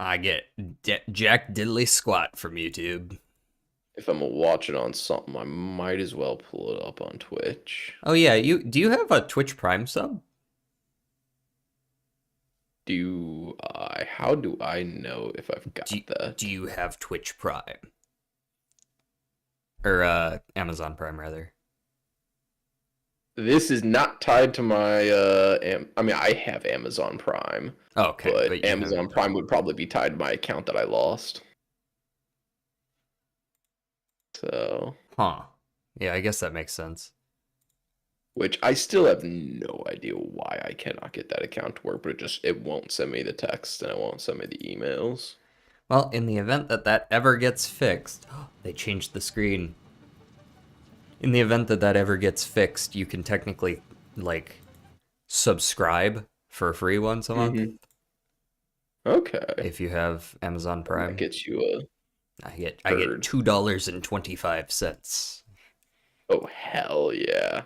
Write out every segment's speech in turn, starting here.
I get Jack Diddley Squat from YouTube. If I'm gonna watch it on something, I might as well pull it up on Twitch. Oh yeah, do you have a Twitch Prime sub? How do I know if I've Do got that? do you have Twitch Prime or Amazon Prime rather? This is not tied to my, I mean, I have Amazon Prime, Oh, okay, but but you have Amazon Prime would probably be tied to my account that I lost. So, huh? Yeah, I guess that makes sense. which I still have no idea why I cannot get that account to work, but it won't send me the text and it won't send me the emails. Well, in the event that that ever gets fixed, they changed the screen. In the event that that ever gets fixed, you can technically like subscribe for free once a month Hmm. Okay. if you have Amazon And that Prime. gets you a I get herd. $2.25. Oh, hell yeah.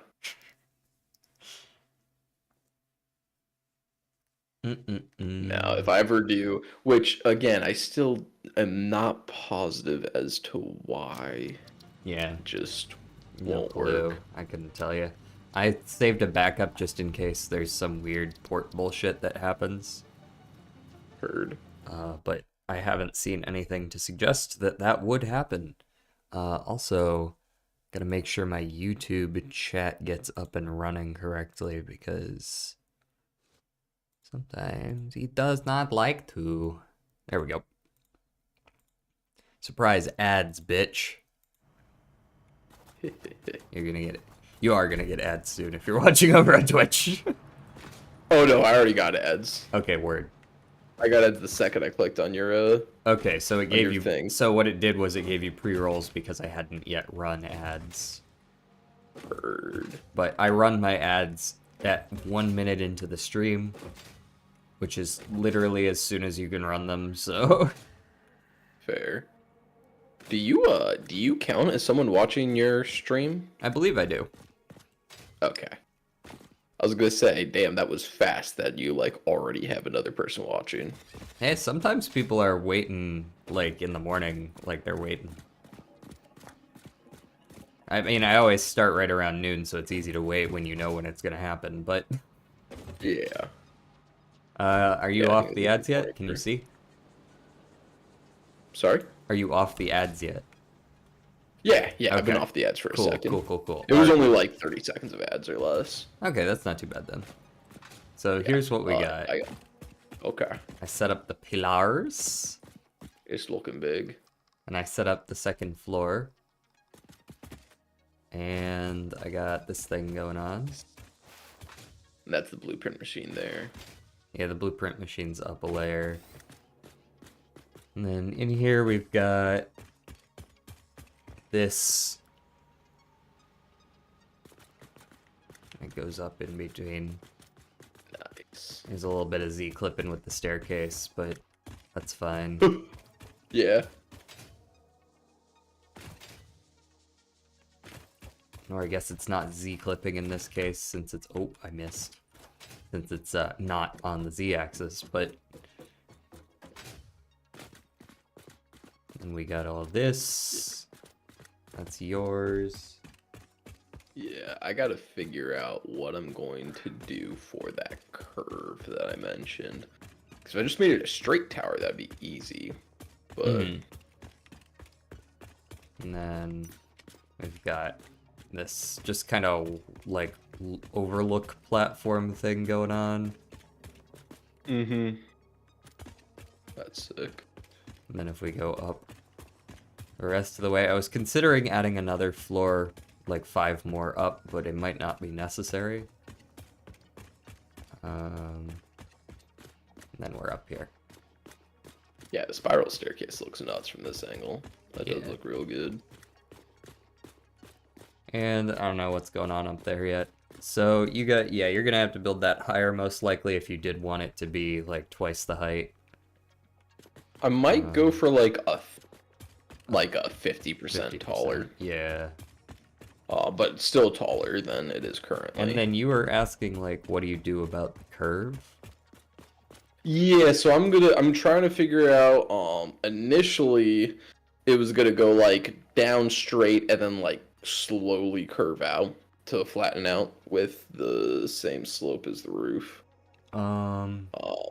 Now, if Mm-mm-mm. I ever do, which again, I still am not positive as to why Yeah, it just no won't clue. work. I couldn't tell you. I saved a backup just in case there's some weird port bullshit that happens. Heard. But I haven't seen anything to suggest that that would happen. Also, gotta make sure my YouTube chat gets up and running correctly because sometimes he does not like to. There we go. Surprise ads, bitch. You're gonna get it. You are gonna get ads soon if you're watching over on Twitch. Oh no, I already got ads. Okay, word. I got ads the second I clicked Okay, so it on gave your you. thing. So what it did was it gave you pre-rolls because I hadn't yet run ads. Heard. But I run my ads at 1 minute into the stream, which is literally as soon as you can run them. So Fair. Do you count as someone watching your stream? I believe I do. Okay. I was gonna say, damn, that was fast that you like already have another person watching. Hey, sometimes people are waiting like in the morning, like they're waiting. I mean, I always start right around noon, so it's easy to wait when you know when it's gonna happen. But Yeah. are you Yeah, I think off it's the a ads good yet? point Can you there. see? Sorry? Are you off the ads yet? Yeah, yeah, I've been Okay. off the ads for a Cool, second. cool, cool, cool. It All was right. only like 30 seconds of ads or less. Okay, that's not too bad then. So Yeah. here's what we got. Okay. I set up the pillars, It's looking big. and I set up the second floor. And I got this thing going on. And that's the blueprint machine there. Yeah, the blueprint machine's up a layer. And then in here we've got this. It goes up in between. Nice. There's a little bit of Z clipping with the staircase, but that's fine. Yeah. Or I guess it's not Z clipping in this case since it's, oh, I missed. Since it's not on the Z axis, but. And we got all this. That's yours. Yeah, I gotta figure out what I'm going to do for that curve that I mentioned. Because if I just made it a straight tower, that'd be easy. But Mhm. And then we've got this just kind of like overlook platform thing going on. mm-hmm. That's sick. And then if we go up the rest of the way, I was considering adding another floor, like 5 more up, but it might not be necessary. And then we're up here. Yeah, the spiral staircase looks nuts from this angle. That does Yeah. look real good. And I don't know what's going on up there yet. So you got, yeah, you're gonna have to build that higher most likely if you did want it to be like twice the height. I might go for like a 50% 50%. taller. Yeah. But still taller than it is currently. And then you were asking like, what do you do about the curve? Yeah, so I'm trying to figure out, initially it was gonna go like down straight and then like slowly curve out to flatten out with the same slope as the roof. Um, Um,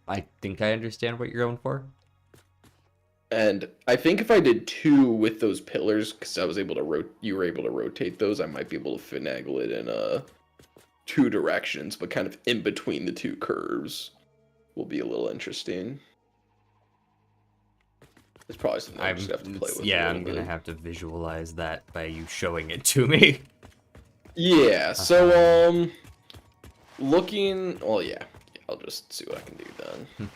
I think I understand what you're going for. and I think if I did two with those pillars, because I was able to you were able to rotate those, I might be able to finagle it in two directions, but kind of in between the two curves will be a little interesting. It's probably something I'm just gonna have to play with a Yeah, little I'm gonna bit. have to visualize that by you showing it to me. Yeah, Uh-huh. so looking, well, yeah, I'll just see what I can do then.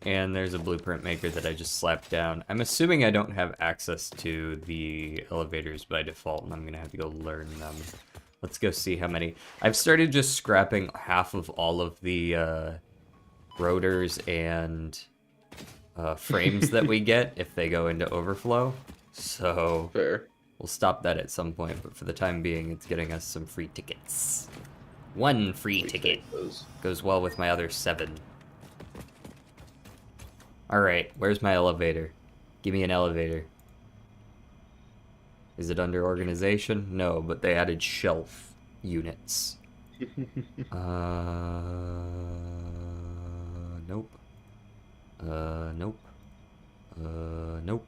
And there's a blueprint maker that I just slapped down. I'm assuming I don't have access to the elevators by default, and I'm gonna have to go learn them. Let's go see how many. I've started just scrapping half of all of the rotors and frames that we get if they go into overflow. So Fair. we'll stop that at some point, but for the time being, it's getting us some free tickets. One free We ticket. take those. Goes well with my other 7. Alright, where's my elevator? Give me an elevator. Is it under organization? No, but they added shelf units. Nope. Nope. Nope.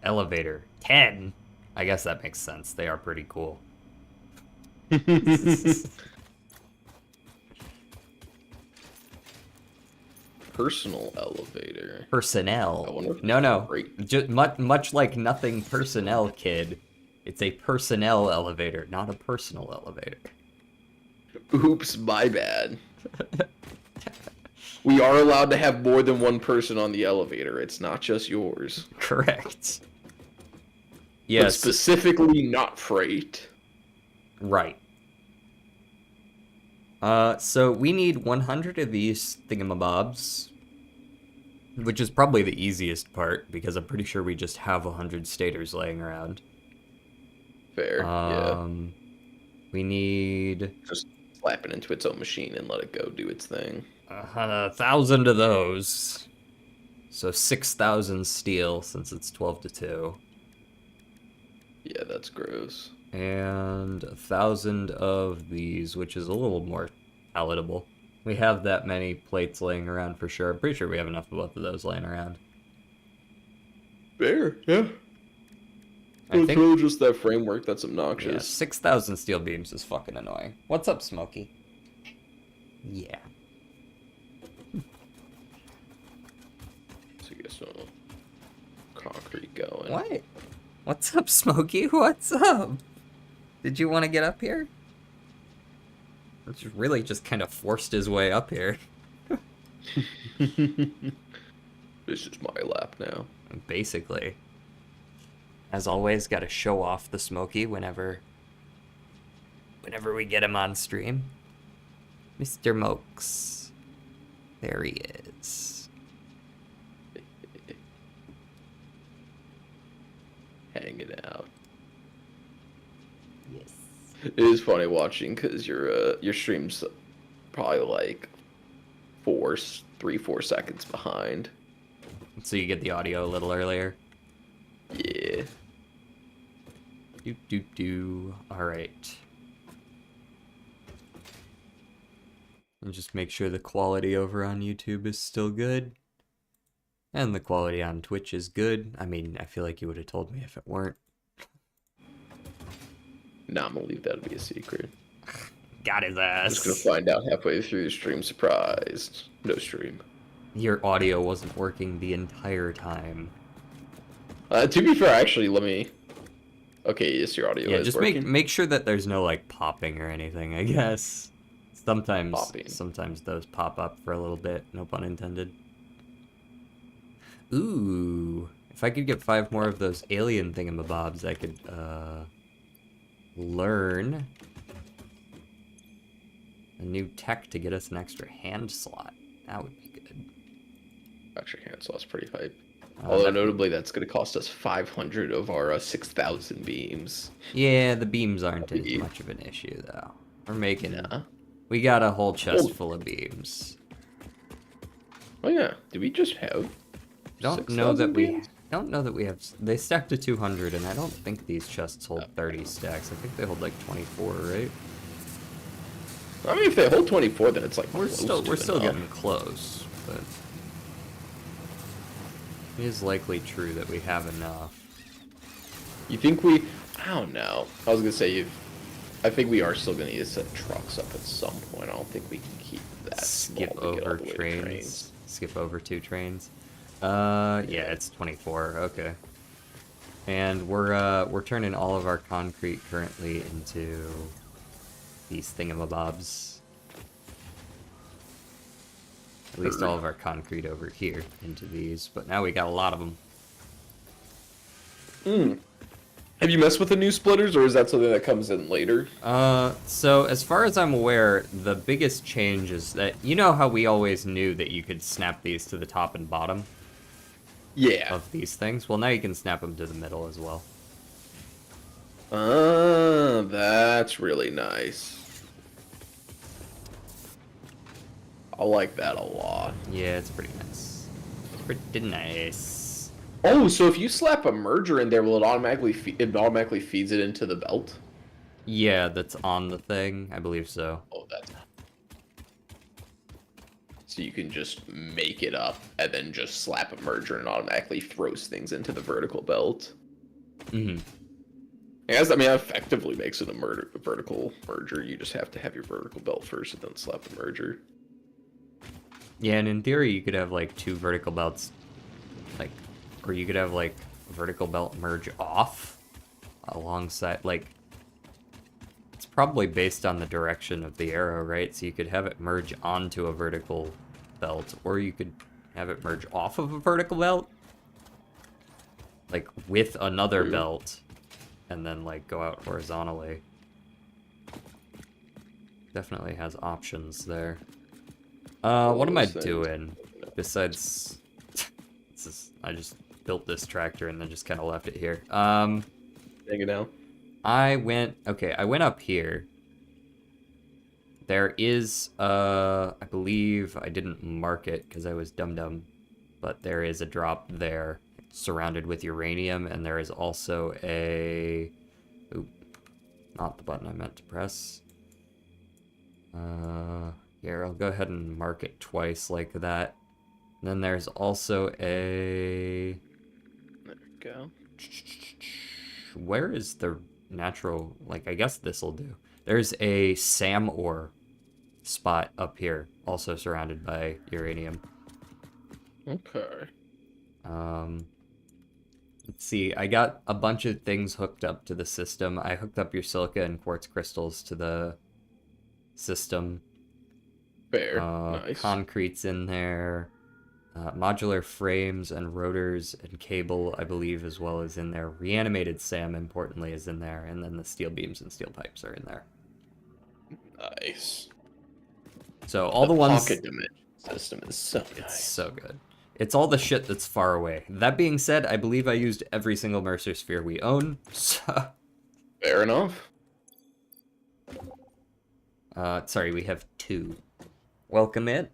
Elevator. 10! I guess that makes sense. They are pretty cool. Personal elevator. I Personnel. wonder if No, it's no. great. Just much like nothing personnel, kid. It's a personnel elevator, not a personal elevator. Oops, my bad. We are allowed to have more than one person on the elevator. It's not just yours. Correct. But Yes. specifically not freight. Right. So we need 100 of these thingamabobs, which is probably the easiest part, because I'm pretty sure we just have 100 stators laying around. Fair, yeah. We need Just slap it into its own machine and let it go do its thing. 1,000 of those. So 6,000 steel, since it's 12 to 2. Yeah, that's gross. And 1,000 of these, which is a little more palatable. We have that many plates laying around for sure. I'm pretty sure we have enough of both of those laying around. Fair, yeah. I It's think, really just that framework that's yeah, obnoxious. 6,000 steel beams is fucking annoying. What's up, Smokey? Yeah. So you guys don't know. Concrete going. What? What's up, Smokey? What's up? Did you want to get up here? It's really just kind of forced his way up here. This is my lap now. Basically. As always, gotta show off the Smokey whenever we get him on stream. Mr. Mokes. There he is. Hanging out. Yes. It is funny watching because your stream's probably like 4 seconds behind. So you get the audio a little earlier. Yeah. Do. Alright. And just make sure the quality over on YouTube is still good. And the quality on Twitch is good. I mean, I feel like you would have told me if it weren't. Nah, I'm gonna leave that to be a secret. Got his I'm ass. just gonna find out halfway through the stream. Surprised. No stream. Your audio wasn't working the entire time. To be fair, actually, let me. Okay, yes, your audio Yeah, is just working. make sure that there's no like popping or anything, I guess. Sometimes Popping. sometimes those pop up for a little bit, no pun intended. Ooh, if I could get 5 more of those alien thingamabobs, I could learn a new tech to get us an extra hand slot. That would be good. Actually, handslaw's pretty hype. Although That- notably, that's gonna cost us 500 of our 6,000 beams. Yeah, the beams aren't Yeah. as much of an issue though. We're making Nah. We got a whole chest Well- full of beams. Oh yeah, do we just have Don't know 6,000 that we beans? don't know that we have. They stack to 200, and I don't think these chests hold Oh. 30 stacks. I think they hold like 24, right? I mean, if they hold 24, then it's like We're close still to we're still enough. getting close, but it is likely true that we have enough. You think we? I don't know. I was gonna say I think we are still gonna need to set trucks up at some point. I don't think we can keep that small Skip to get all over the way to trains. trains. Skip over 2 trains. Yeah, it's 24. Okay. And we're turning all of our concrete currently into these thingamabobs. At least all of our concrete over here into these, but now we got a lot of them. Have you messed with the new splitters, or is that something that comes in later? So as far as I'm aware, the biggest change is that, you know how we always knew that you could snap these to the top and bottom Yeah. of these things? Well, now you can snap them to the middle as well. That's really nice. I like that a lot. Yeah, it's pretty nice. Pretty nice. Oh, so if you slap a merger in there, will it automatically it automatically feeds it into the belt? Yeah, that's on the thing. I believe so. Oh, that's so you can just make it up and then just slap a merger and it automatically throws things into the vertical belt. Mm-hmm. I mean, that effectively makes it a vertical merger. You just have to have your vertical belt first and then slap the merger. Yeah, and in theory, you could have like 2 vertical belts, like, or you could have like vertical belt merge off alongside, like, it's probably based on the direction of the arrow, right? So you could have it merge onto a vertical belt, or you could have it merge off of a vertical belt, like with another belt, and then like go out horizontally. Definitely has options there. What am I doing? Besides, I just built this tractor and then just kind of left it here. Hang it out. I went up here. There is, I believe I didn't mark it because I was dumb, but there is a drop there surrounded with uranium, and there is also a, oop, not the button I meant to press. Here, I'll go ahead and mark it twice like that. And then there's also a... There we go. Where is the natural... Like, I guess this'll do. There's a SAM ore spot up here, also surrounded by uranium. Okay. Let's see, I got a bunch of things hooked up to the system. I hooked up your silica and quartz crystals to the system. Fair. Nice. Concrete's in there. Modular frames and rotors and cable, I believe, as well as in there. Reanimated SAM, importantly, is in there. And then the steel beams and steel pipes are in there. Nice. So all the ones... pocket dimension system is so It's nice. so good. It's all the shit that's far away. That being said, I believe I used every single Mercer sphere we own, so... Fair enough. Sorry, we have 2. Welcome in.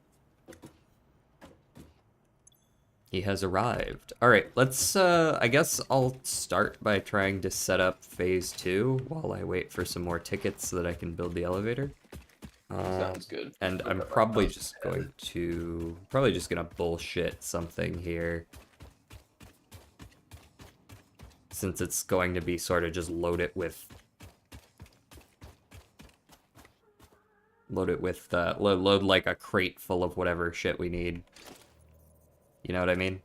He has arrived. Alright, let's, I guess I'll start by trying to set up phase 2 while I wait for some more tickets so that I can build the elevator. Sounds good. And I'm probably just going to... Probably just gonna bullshit something here. Since it's going to be sort of just load it with... Load like a crate full of whatever shit we need. You know what I mean?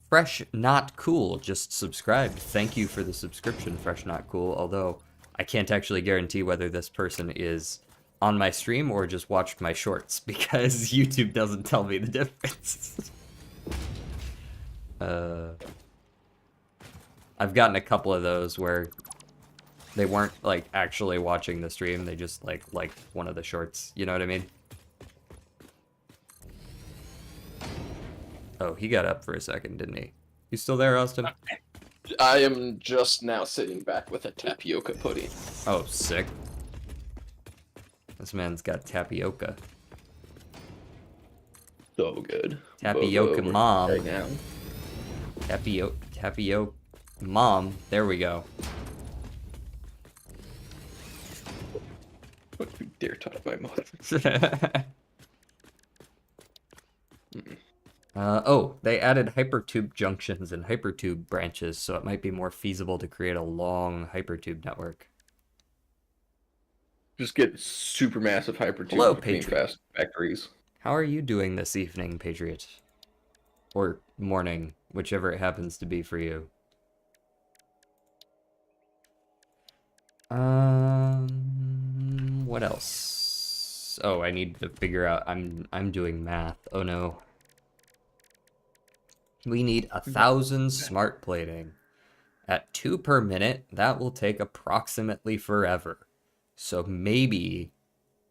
Fresh Not Cool just subscribed. Thank you for the subscription, Fresh Not Cool. Although I can't actually guarantee whether this person is on my stream or just watched my shorts because YouTube doesn't tell me the difference. I've gotten a couple of those where they weren't like actually watching the stream, they just like one of the shorts, you know what I mean? Oh, he got up for a second, didn't he? You still there, Austin? I am just now sitting back with a tapioca pudding. Oh, sick. This man's got tapioca. So good. Tapioca We're mom. right now. Tapioca mom. There we go. Don't you dare touch my mother. Oh, they added hypertube junctions and hypertube branches, so it might be more feasible to create a long hypertube network. Just get super massive hypertubes Hello, between Patriot. fast factories. How are you doing this evening, Patriot? Or morning, whichever it happens to be for you. What else? Oh, I need to figure out. I'm doing math. Oh no. We need 1,000 smart plating. At 2 per minute, that will take approximately forever. So maybe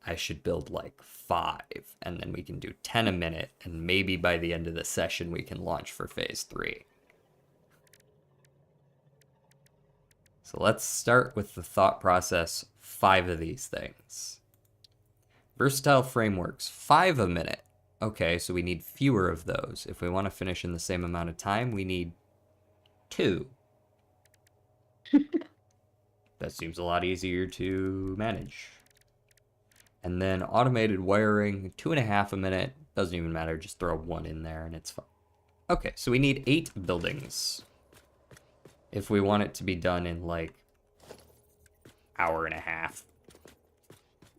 I should build like 5, and then we can do 10 a minute, and maybe by the end of the session we can launch for phase 3. So let's start with the thought process, 5 of these things. Versatile frameworks, 5 a minute. Okay, so we need fewer of those. If we want to finish in the same amount of time, we need 2. That seems a lot easier to manage. And then automated wiring, 2.5 a minute. Doesn't even matter, just throw 1 in there and it's fine. Okay, so we need 8 buildings. If we want it to be done in like hour and a half.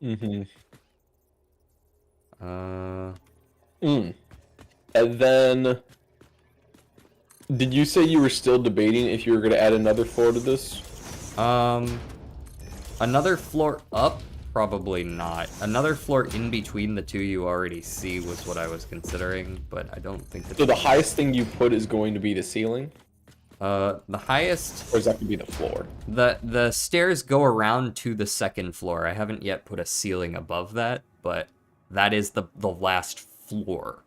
And then, did you say you were still debating if you were going to add another floor to this? Another floor up? Probably not. Another floor in between the 2 you already see was what I was considering, but I don't think that. So the highest thing you put is going to be the ceiling? The highest. Or is that going to be the floor? The stairs go around to the 2nd floor. I haven't yet put a ceiling above that, but that is the last floor.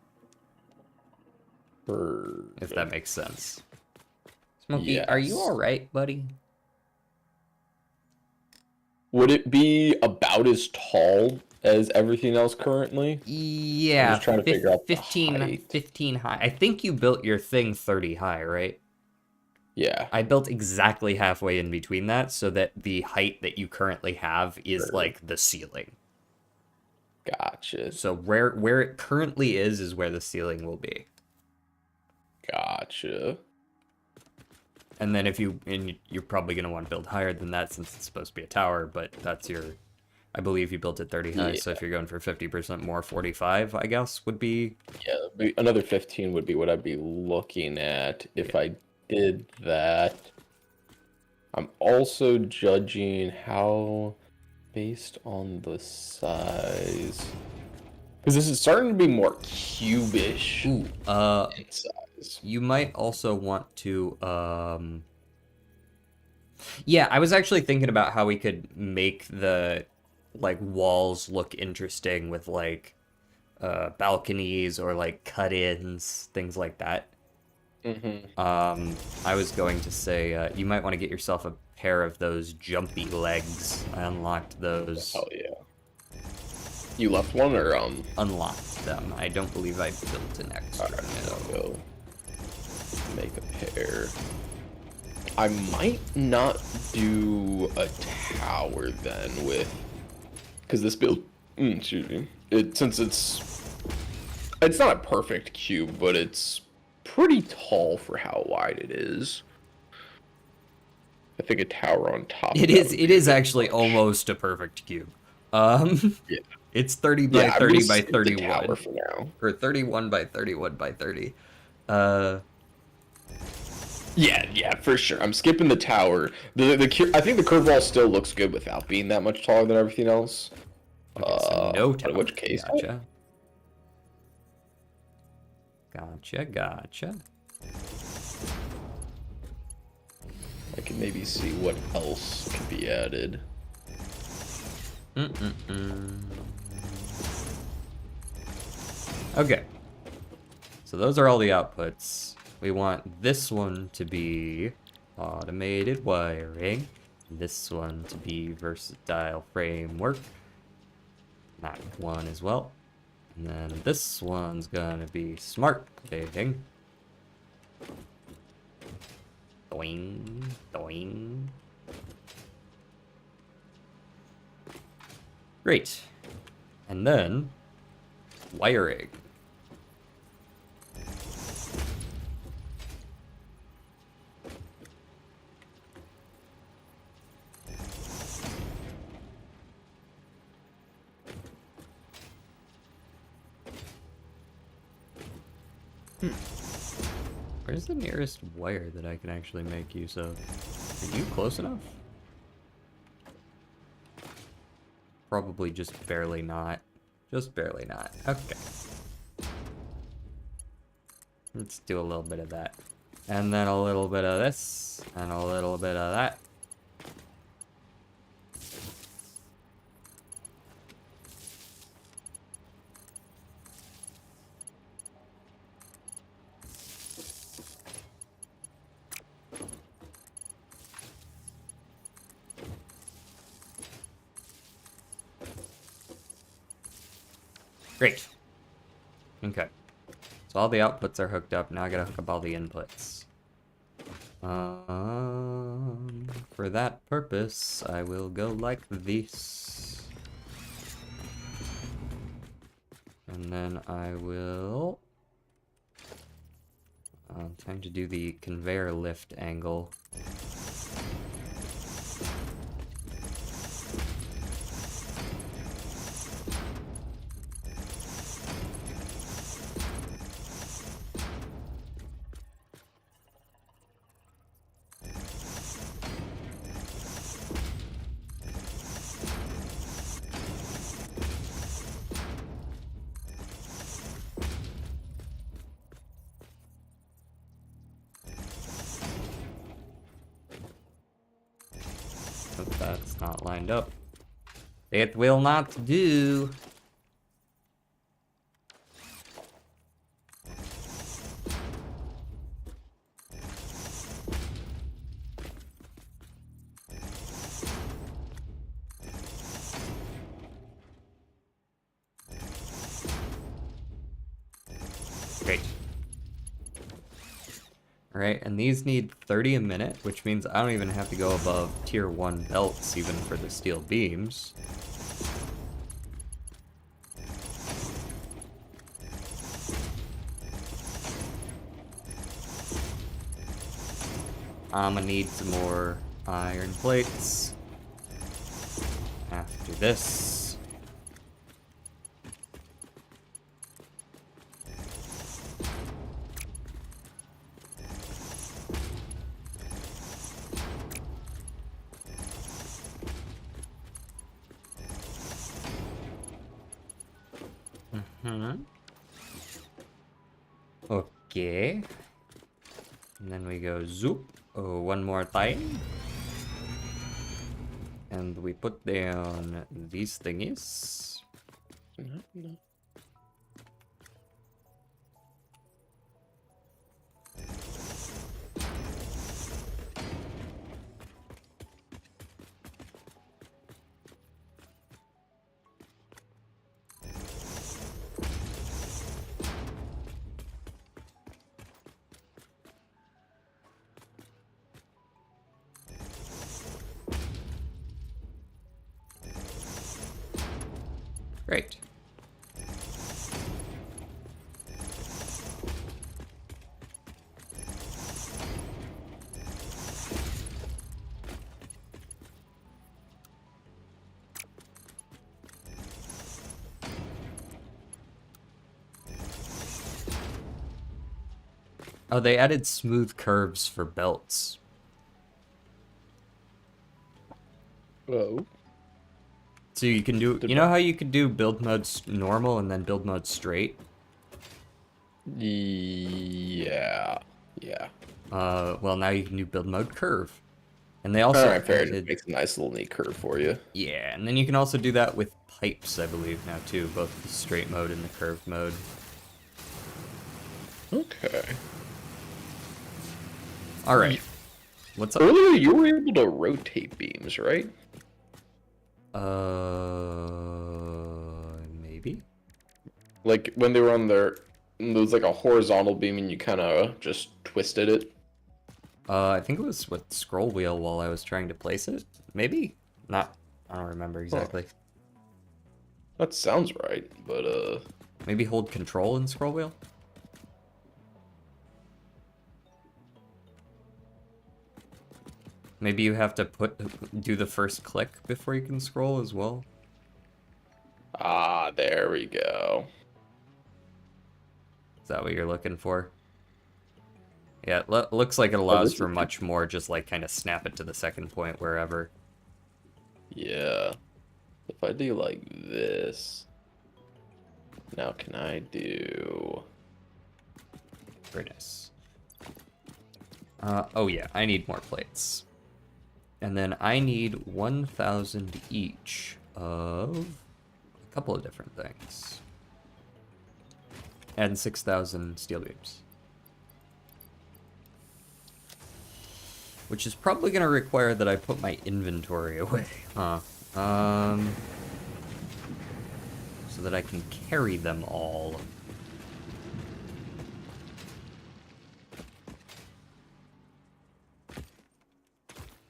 If that makes sense. Smokey, Yes. Are you alright, buddy? Would it be about as tall as everything else currently? Yeah, I'm just trying to figure out the 15, height. 15 high. I think you built your thing 30 high, right? Yeah. I built exactly halfway in between that so that the height that you currently have is like the ceiling. Gotcha. So where it currently is where the ceiling will be. Gotcha. And then you're probably going to want to build higher than that since it's supposed to be a tower, but that's your, I believe you built it 30 high, so if you're going for 50% more, 45, I guess, would be... Yeah, another 15 would be what I'd be looking at if I did that. I'm also judging how, based on the size... Because this is starting to be more cubish in size. You might also want to, yeah, I was actually thinking about how we could make the, like, walls look interesting with, like, balconies or, like, cut-ins, things like that. I was going to say, you might want to get yourself a pair of those jumpy legs. I unlocked those. Oh, yeah. You left one, or, Unlocked them. I don't believe I built an extra. Alright, I'll go make a pair. I might not do a tower then with... Because this build... excuse me. Since it's not a perfect cube, but it's pretty tall for how wide it is. I think a tower on top of It is actually almost a perfect cube. Yeah. It's 30 by 30 by 31. Tower for now. Or 31 by 31 by 30. Yeah, for sure. I'm skipping the tower. I think the curve wall still looks good without being that much taller than everything else. Okay, so no tower. In which case, Gotcha. I can maybe see what else can be added. Okay. So those are all the outputs. We want this one to be automated wiring. This one to be versatile framework. That one as well. And then this one's gonna be smart dating. Doing, doing. Great. And then wiring. Where's the nearest wire that I can actually make use of? Are you close enough? Probably just barely not. Just barely not. Okay. Let's do a little bit of that. And then a little bit of this. And a little bit of that. Great. Okay. So all the outputs are hooked up. Now I gotta hook up all the inputs. For that purpose, I will go like this. And then I will... time to do the conveyor lift angle. But that's not lined up. It will not do. Great. Alright, and these need 30 a minute, which means I don't even have to go above tier 1 belts even for the steel beams. I'm gonna need some more iron plates after this. Okay. And then we go zoop. Oh, one more time. And we put down these thingies. No. Great. Oh, they added smooth curves for belts. Oh. So you can do, you know how you could do build mode normal and then build mode straight? Yeah. Well, now you can do build mode curve. And they also Alright, fair. added, It makes a nice little neat curve for you. yeah, and then you can also do that with pipes, I believe, now too, both the straight mode and the curved mode. Okay. Alright. What's up? Earlier, you were able to rotate beams, right? Maybe? Like when they were on there was like a horizontal beam and you kind of just twisted it. I think it was with scroll wheel while I was trying to place it. Maybe? Not, I don't remember Huh. exactly. That sounds right, but Maybe hold control and scroll wheel? Maybe you have to do the first click before you can scroll as well. there we go. Is that what you're looking for? Yeah, it looks like it Oh, allows this for is much more, just like kind of snap it to the second point wherever. yeah. If I do like this, now can I do? Very nice. Oh yeah, I need more plates. And then I need 1,000 each of a couple of different things. And 6,000 steel beams. Which is probably going to require that I put my inventory away, huh? So that I can carry them all.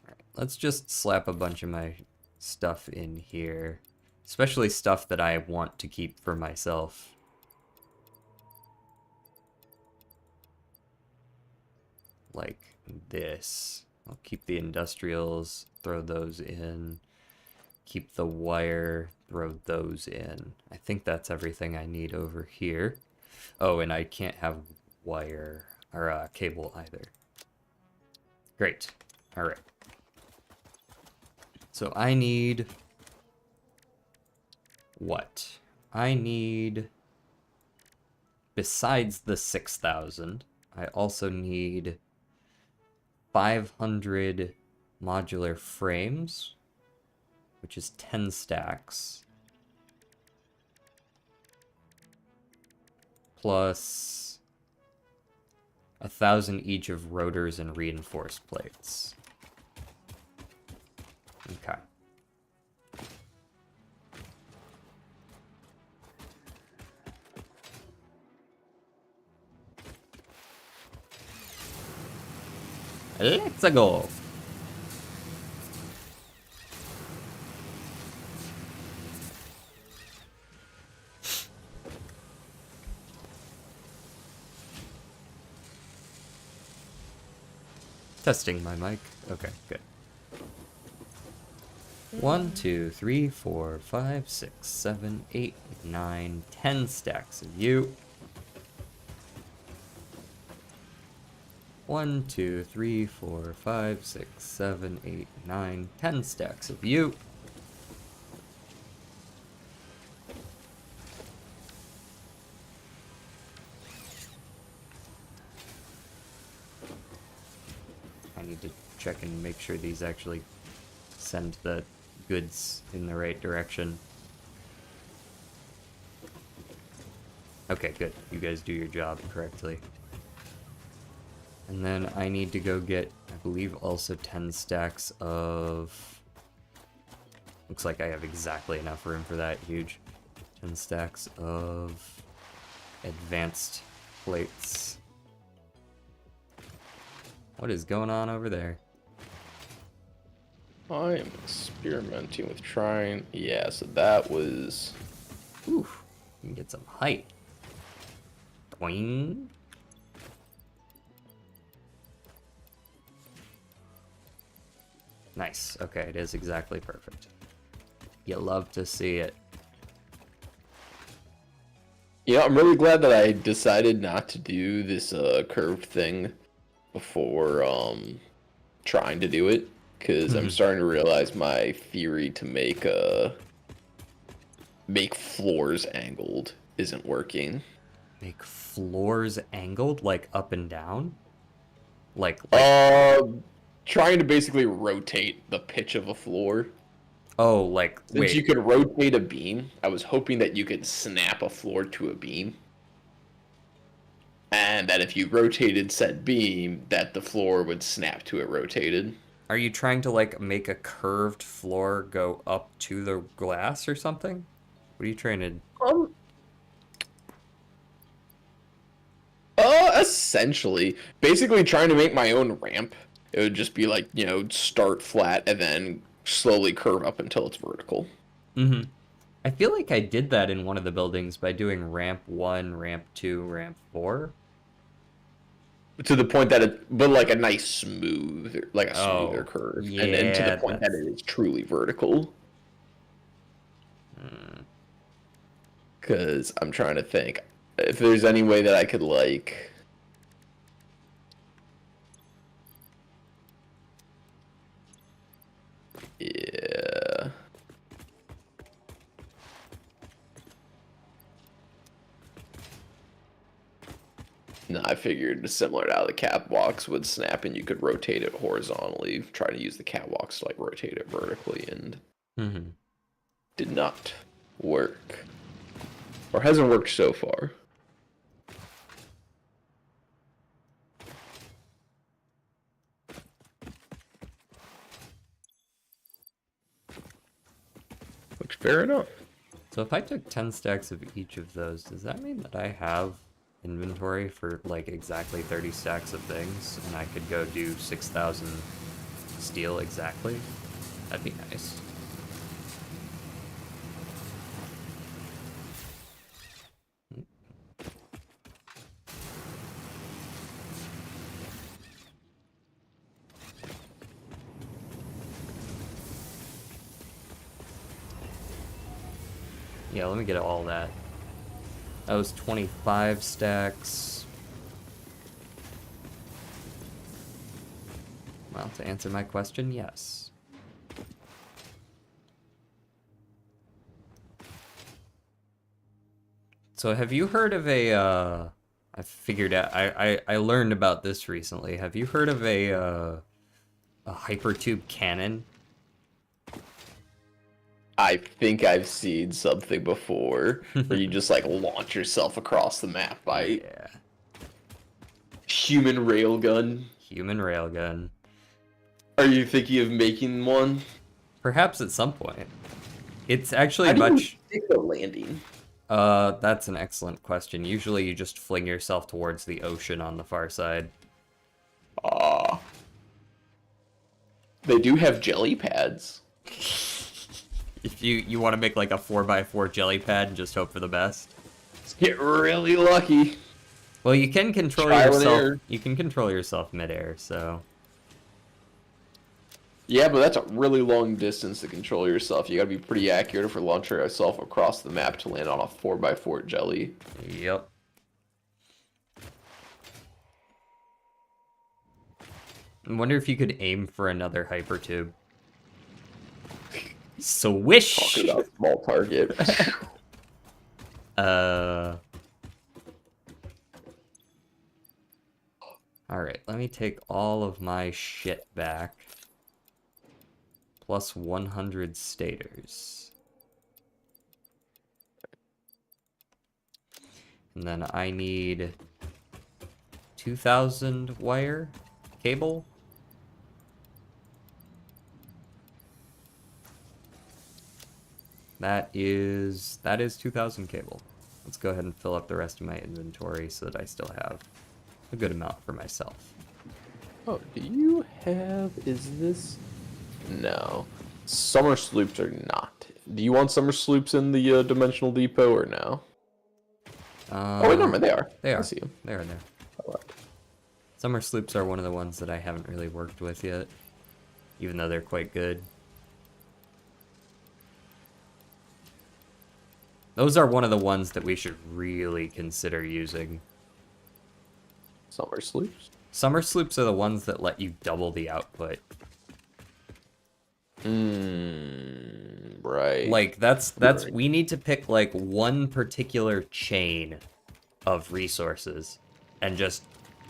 Alright, let's just slap a bunch of my stuff in here. Especially stuff that I want to keep for myself. Like this. I'll keep the industrials, throw those in. Keep the wire, throw those in. I think that's everything I need over here. Oh, and I can't have wire or cable either. Great. All right. So I need what? I need, besides the 6,000, I also need 500 modular frames, which is 10 stacks, plus 1,000 each of rotors and reinforced plates. Okay. Let's go. Testing my mic. Okay, good. 1, 2, 3, 4, 5, 6, 7, 8, 9, 10 stacks of you. 1, 2, 3, 4, 5, 6, 7, 8, 9, 10 stacks of you. I need to check and make sure these actually send the goods in the right direction. Okay, good. You guys do your job correctly. And then I need to go get, I believe, also 10 stacks of... Looks like I have exactly enough room for that. Huge. 10 stacks of advanced plates. What is going on over there? I am experimenting with trying. Yeah, so that was. Ooh, you can get some height. Boing. Nice. Okay, it is exactly perfect. You love to see it. Yeah, I'm really glad that I decided not to do this curved thing before trying to do it, because I'm starting to realize my theory to make floors angled isn't working. Make floors angled, like up and down? Like, Trying to basically rotate the pitch of a floor. oh, like, Since you wait. could rotate a beam, I was hoping that you could snap a floor to a beam. and that if you rotated said beam, that the floor would snap to it rotated. Are you trying to like make a curved floor go up to the glass or something? What are you trying to? Um, Essentially, basically trying to make my own ramp. It would just be like, start flat and then slowly curve up until it's vertical. Mm-hmm. I feel like I did that in one of the buildings by doing ramp 1, ramp 2, ramp 4. To the point that but like a nice smooth, like a smoother Oh, curve, and to the yeah, point that that's. it is truly vertical. Hmm. Because I'm trying to think if there's any way that I could like. Yeah. No, I figured similar to how the catwalks would snap and you could rotate it horizontally, try to use the catwalks to like rotate it vertically, and Mm-hmm. did not work. Or hasn't worked so far. Which fair enough. So if I took 10 stacks of each of those, does that mean that I have inventory for like exactly 30 stacks of things and I could go do 6,000 steel exactly? That'd be nice. Yeah, let me get all that. That was 25 stacks. Well, to answer my question, yes. So have you heard of I figured out, I learned about this recently. Have you heard of a hypertube cannon? I think I've seen something before where you just like launch yourself across the map by Yeah. human railgun. Human railgun. Are you thinking of making one? Perhaps at some point. It's actually How do you much. stick the landing? That's an excellent question. Usually you just fling yourself towards the ocean on the far side. Ah, they do have jelly pads. If you want to make like a 4x4 jelly pad and just hope for the best. Let's get really lucky. Well, you can control Trial and yourself. error. You can control yourself midair, so. Yeah, but that's a really long distance to control yourself. You gotta be pretty accurate if you're launching yourself across the map to land on a 4x4 jelly. Yep. I wonder if you could aim for another hypertube. Swish! Talking about small target. Alright, let me take all of my shit back. Plus 100 stators. And then I need 2,000 wire cable. That is 2,000 cable. Let's go ahead and fill up the rest of my inventory so that I still have a good amount for myself. Oh, do you have... is this... No. Summer sloops are not. Do you want summer sloops in the dimensional depot or no? Oh, wait, never mind, they are. They I are. see them. They are there. I lied. Summer sloops are one of the ones that I haven't really worked with yet, even though they're quite good. Those are one of the ones that we should really consider using. Summer sloops? Summer sloops are the ones that let you double the output. Right. Like, that's Right. we need to pick, like, one particular chain of resources and just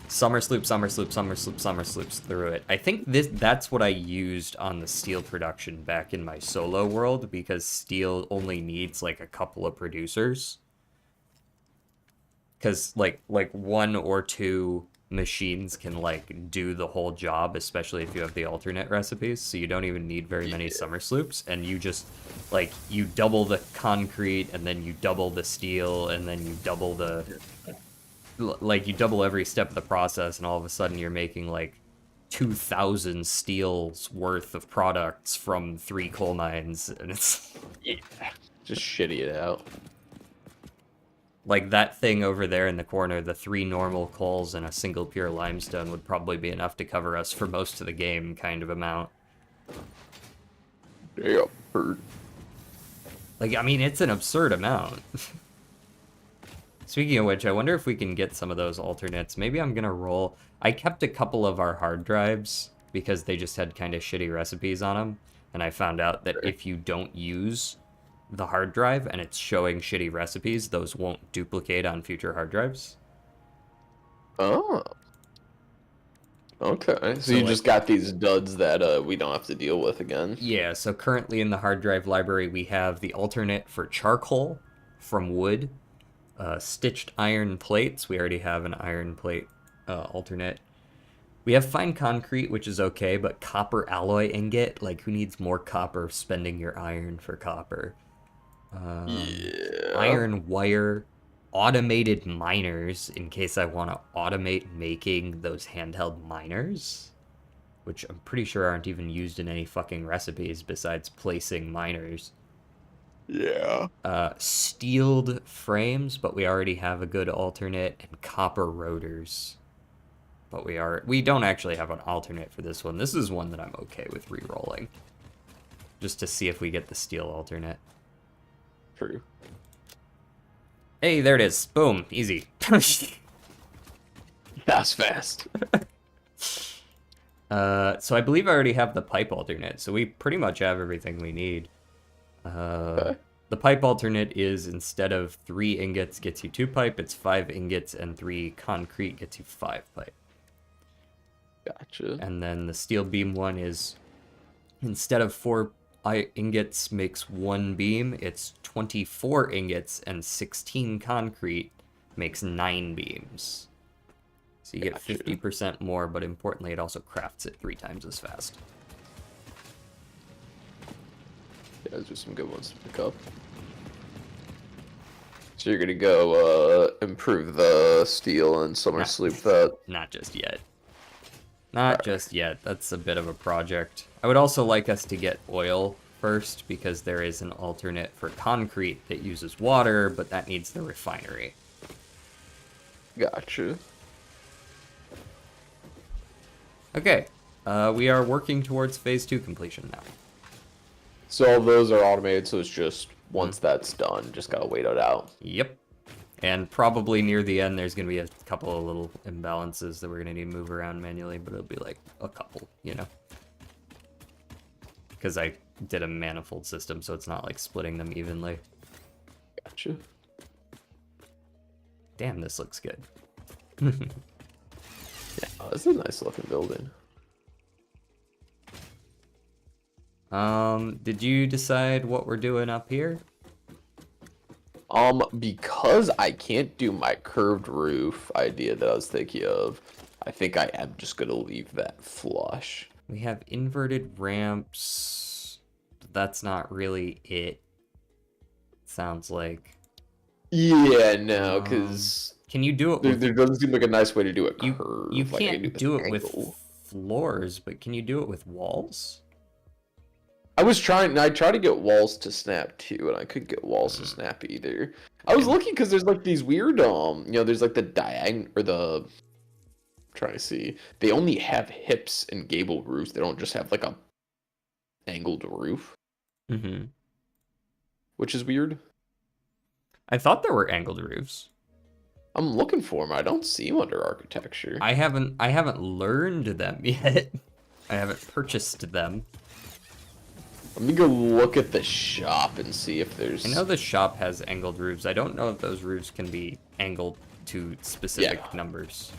summer sloop, summer sloop, summer sloop, summer sloops through it. I think that's what I used on the steel production back in my solo world, because steel only needs, like, a couple of producers. because like one or two machines can like do the whole job, especially if you have the alternate recipes. So you don't even need very many Yeah. summer sloops, and you just like you double the concrete, and then you double the steel, and then you double the like you double every step of the process, and all of a sudden you're making like 2,000 steels worth of products from 3 coal mines, and it's Yeah. Just shitty it out. like that thing over there in the corner, the 3 normal coals and a single pure limestone would probably be enough to cover us for most of the game kind of amount. Yeah. Hurt. Like, I mean, it's an absurd amount. Speaking of which, I wonder if we can get some of those alternates. Maybe I'm gonna roll. I kept a couple of our hard drives because they just had kind of shitty recipes on them, and I found out that if you don't use the hard drive and it's showing shitty recipes, those won't duplicate on future hard drives. Oh. Okay. So So you like, just got these duds that we don't have to deal with again. yeah, so currently in the hard drive library we have the alternate for charcoal from wood, stitched iron plates. We already have an iron plate alternate. We have fine concrete, which is okay, but copper alloy ingot, like who needs more copper spending your iron for copper? Yeah. Iron wire, automated miners, in case I want to automate making those handheld miners, which I'm pretty sure aren't even used in any fucking recipes besides placing miners. Yeah. Steeled frames, but we already have a good alternate, and copper rotors. But we don't actually have an alternate for this one. This is one that I'm okay with re-rolling. Just to see if we get the steel alternate. True. Hey, there it is. Boom. Easy. That's fast. So I believe I already have the pipe alternate, so we pretty much have everything we need. Okay. The pipe alternate is, instead of 3 ingots gets you 2 pipe, it's 5 ingots and 3 concrete gets you 5 pipe. Gotcha. And then the steel beam one is, instead of 4 ingots makes 1 beam, it's 24 ingots and 16 concrete makes 9 beams. So you get 50% more, but importantly, it also crafts it 3 times as fast. Yeah, those are some good ones to pick up. So you're gonna go improve the steel and summer sloop that. Not just yet. Not just yet. That's a bit of a project. I would also like us to get oil first, because there is an alternate for concrete that uses water, but that needs the refinery. Gotcha. Okay, we are working towards phase 2 completion now. So all those are automated, so it's just once that's done, just gotta wait it out. Yep. And probably near the end, there's going to be a couple of little imbalances that we're going to need to move around manually, but it'll be like a couple, you know? Because I did a manifold system, so it's not like splitting them evenly. Gotcha. Damn, this looks good. Yeah, this is a nice looking building. Did you decide what we're doing up here? Because I can't do my curved roof idea that I was thinking of, I think I am just gonna leave that flush. We have inverted ramps. But that's not really it. Sounds like. Yeah, no, because Can you do it with... there doesn't seem like a nice way to do a curve. You like I can't can do it an with angle. floors, but can you do it with walls? I tried to get walls to snap too, and I couldn't get walls to snap either. I was looking because there's like these weird, there's like the diagonal, or the, I'm trying to see, they only have hips and gable roofs. They don't just have like a angled roof, Mm-hmm. which is weird. I thought there were angled roofs. I'm looking for them. I don't see them under architecture. I haven't learned them yet. I haven't purchased them. Let me go look at the shop and see if there's... I know the shop has angled roofs. I don't know if those roofs can be angled to specific numbers.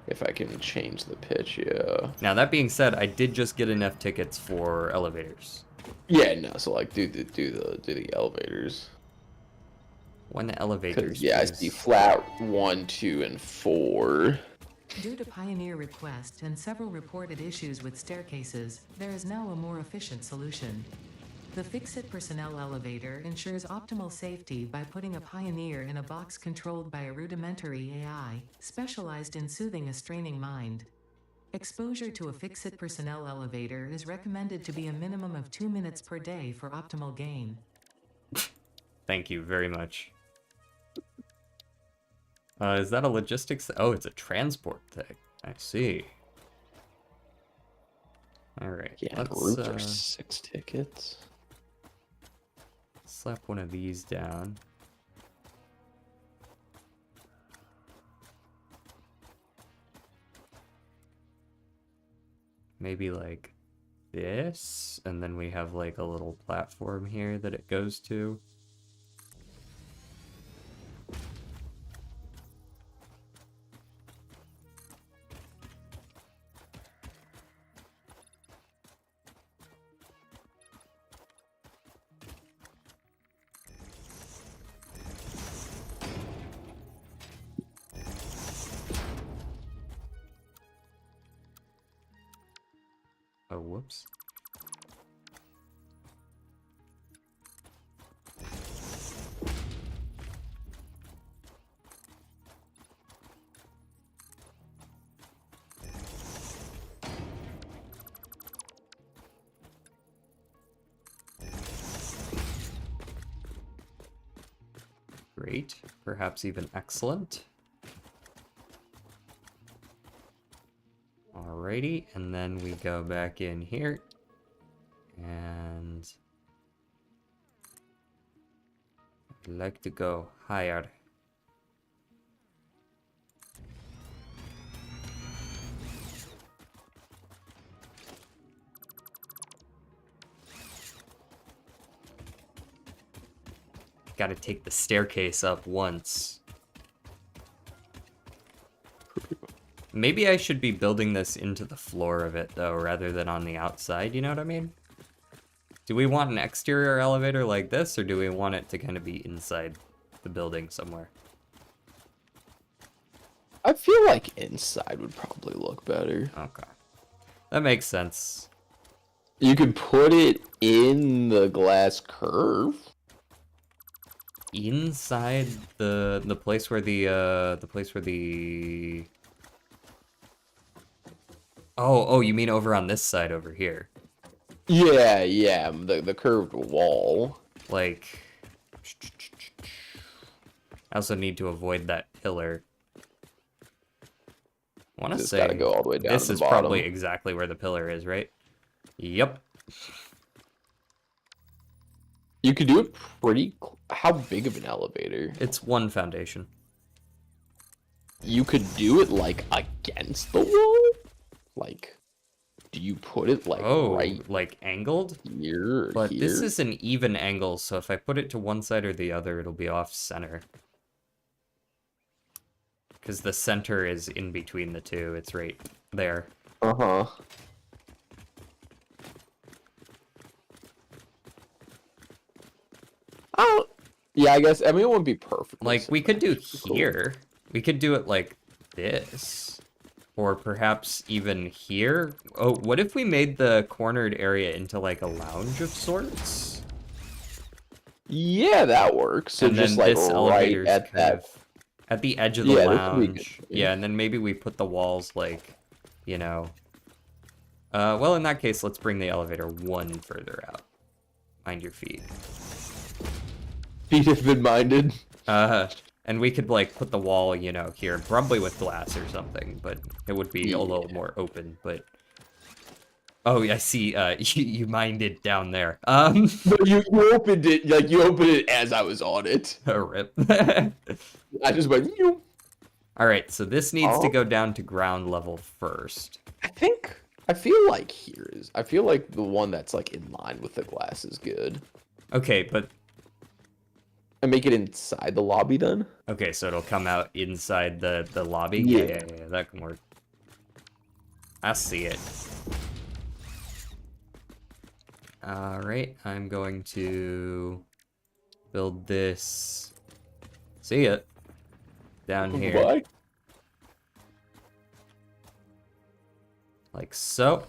If I can change the pitch, yeah. Now, that being said, I did just get enough tickets for elevators. Yeah, no, so like do the elevators. When the elevators, Yeah, I please. see flat 1, 2, and 4. Due to Pioneer request and several reported issues with staircases, there is now a more efficient solution. The Fix-It personnel elevator ensures optimal safety by putting a Pioneer in a box controlled by a rudimentary AI, specialized in soothing a straining mind. Exposure to a Fix-It personnel elevator is recommended to be a minimum of 2 minutes per day for optimal gain. Thank you very much. Is that a logistics? Oh, it's a transport thing. I see. All right. Yeah, Let's room for 6 tickets. slap one of these down. Maybe like this, and then we have like a little platform here that it goes to. Oh, whoops. Great. Perhaps even excellent. Alrighty, and then we go back in here. And I'd like to go higher. Gotta take the staircase up once. Maybe I should be building this into the floor of it, though, rather than on the outside, you know what I mean? Do we want an exterior elevator like this, or do we want it to kind of be inside the building somewhere? I feel like inside would probably look better. Okay. That makes sense. You could put it in the glass curve. Inside the place where the Oh, you mean over on this side over here? Yeah, the curved wall. Like, I also need to avoid that pillar. I want to Just say gotta go all the way down this to the is bottom. probably exactly where the pillar is, right? Yep. You could do it pretty... How big of an elevator? It's one foundation. You could do it, like, against the wall? Like, do you put it, like, right like angled? here or But here? this is an even angle, so if I put it to one side or the other, it'll be off center. Because the center is in between the two. It's right there. Uh-huh. Oh, yeah, I guess, I mean, it wouldn't be perfect. Like, we could do here. We could do it like this. Or perhaps even here. Oh, what if we made the cornered area into like a lounge of sorts? Yeah, that works. So And just, then like, this right elevator's at kind that... of at the edge of the Yeah, this would be lounge. good. Yeah, and then maybe we put the walls like, you know. Well, in that case, let's bring the elevator one further out. Mind your feet. Feet have been minded. And we could like put the wall, you know, here, probably with glass or something, but it would be a little more open. But oh, I see. You minded down there. No, you opened it like you opened it as I was on it. A rip. I just went. Ew. All right, so this needs to go down to ground level first. I feel like here is. I feel like the one that's like in line with the glass is good. Okay, but And make it inside the lobby then. okay, so it'll come out inside the lobby. Yeah. Yeah, that can work. I see it. All right, I'm going to build this See it. Down here. Goodbye. Like so.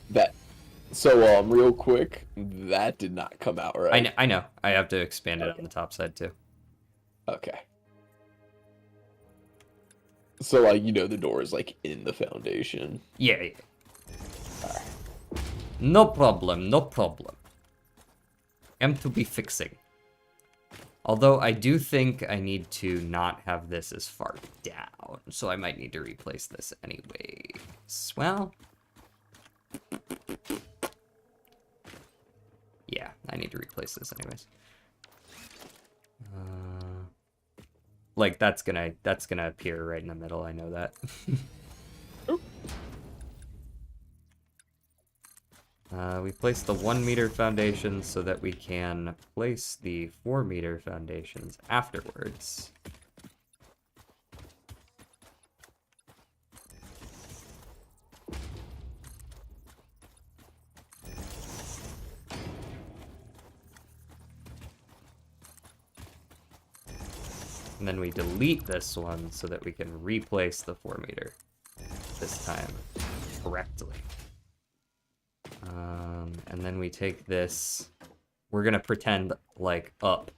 So, real quick, that did not come out right. I know. I have to expand it on the top side too. Okay. So, like, the door is, like, in the foundation. Yeah. No problem, no problem. Am to be fixing. Although I do think I need to not have this as far down, so I might need to replace this anyways. Well, yeah, I need to replace this anyways. Like that's gonna appear right in the middle. I know that. We place the 1 meter foundations so that we can place the 4 meter foundations afterwards. And then we delete this one so that we can replace the 4 meter this time correctly. And then we take this, we're gonna pretend like up.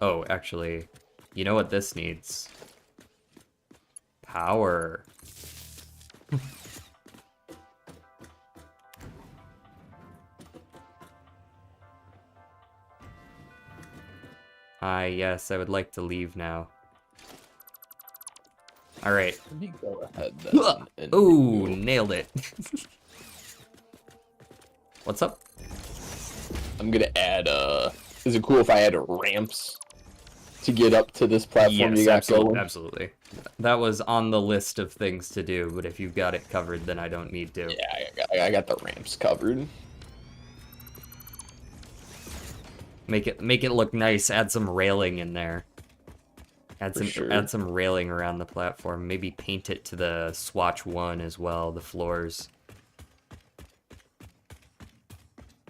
Oh, actually, you know what this needs? Power. Yes, I would like to leave now. Alright. Let me go ahead then. and Ooh, do- nailed it. What's up? I'm gonna add, is it cool if I add ramps to get up to this platform you got going? Absolutely. That was on the list of things to do, but if you've got it covered, then I don't need to. Yeah, I got the ramps covered. Make it look nice. Add some railing in there. Add some railing around the platform. Maybe paint it to the swatch 1 as well, the floors.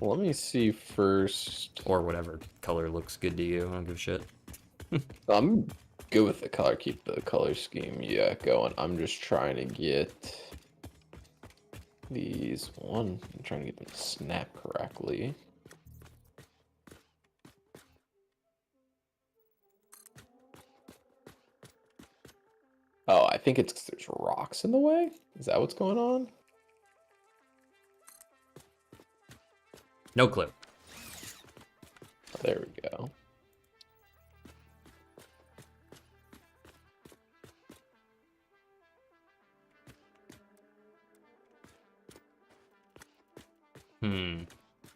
Let me see first. Or whatever color looks good to you. I don't give a shit. I'm good with the color. Keep the color scheme, going. I'm just trying to get these I'm trying to get them to snap correctly. Oh, I think it's 'cause there's rocks in the way. Is that what's going on? No clue. Oh, there we go.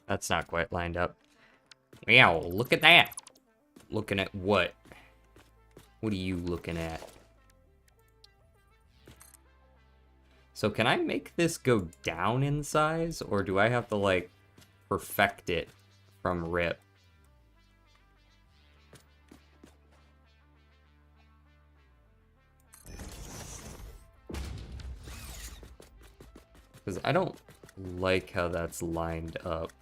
That's not quite lined up. Wow, look at that. Looking at what? What are you looking at? So can I make this go down in size, or do I have to, like, perfect it from rip? Because I don't like how that's lined up.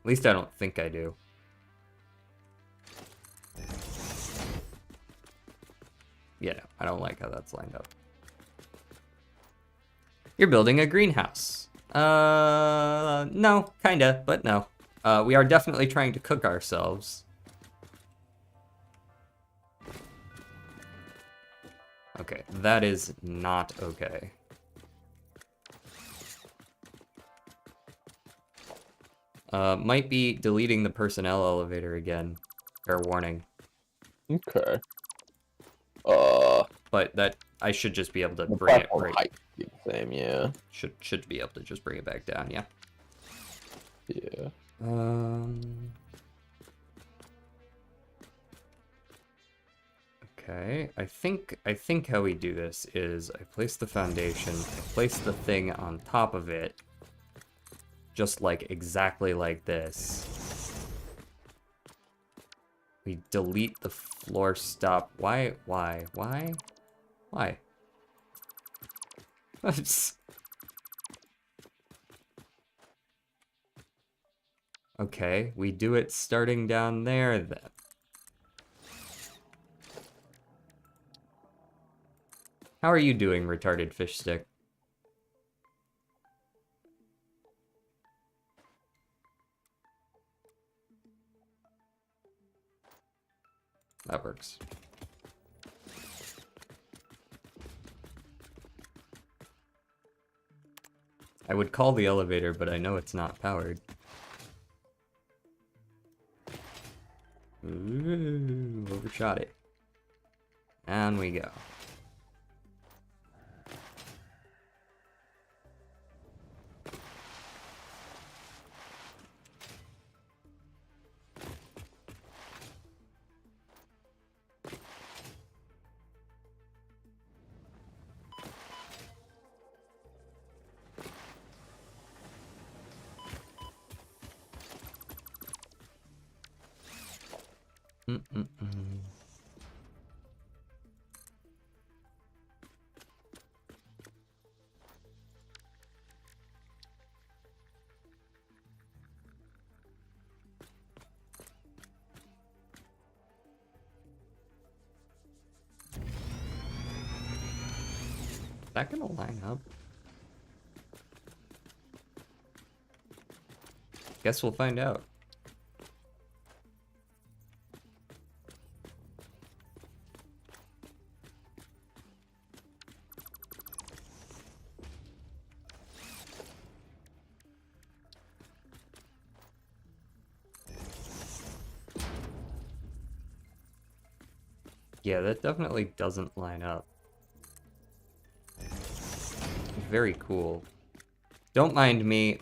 At least I don't think I do. Yeah, no, I don't like how that's lined up. You're building a greenhouse. No, kinda, but no. We are definitely trying to cook ourselves. Okay, that is not okay. Might be deleting the personnel elevator again. Fair warning. Okay. But that, I should just be able to The bring it platform right. height is the same, yeah. Should be able to just bring it back down, yeah. Yeah. Okay, I think how we do this is I place the foundation, I place the thing on top of it, just like exactly like this. We delete the floor stop. Why? Okay, we do it starting down there then. How are you doing, retarded fish stick? That works. I would call the elevator, but I know it's not powered. Ooh, overshot it. And we go. Mm-mm-mm. Is that gonna line up? Guess we'll find out. Yeah, that definitely doesn't line up. Very cool. Don't mind me,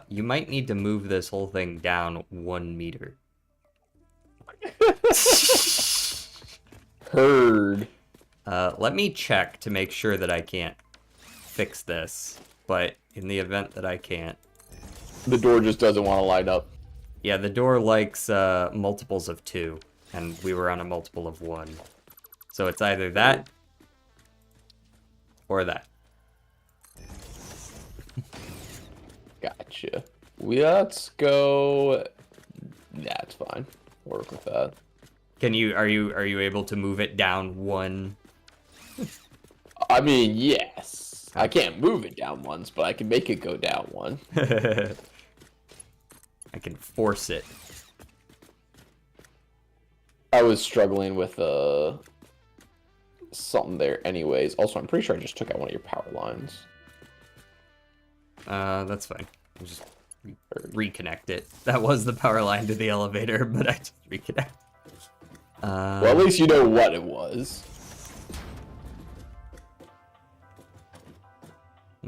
you might need to move this whole thing down 1 meter. Heard. Let me check to make sure that I can't fix this, but in the event that I can't... The door just doesn't want to light up. Yeah, the door likes multiples of 2, and we were on a multiple of 1. So it's either that, or that. Gotcha. Let's go. That's fine. Work with that. Can you, are you able to move it down 1? I mean, yes. I can't move it down once, but I can make it go down 1. I can force it. I was struggling with something there anyways. Also, I'm pretty sure I just took out one of your power lines. That's fine. I'll just reconnect it. That was the power line to the elevator, but I just reconnect. Well, at least you know what it was.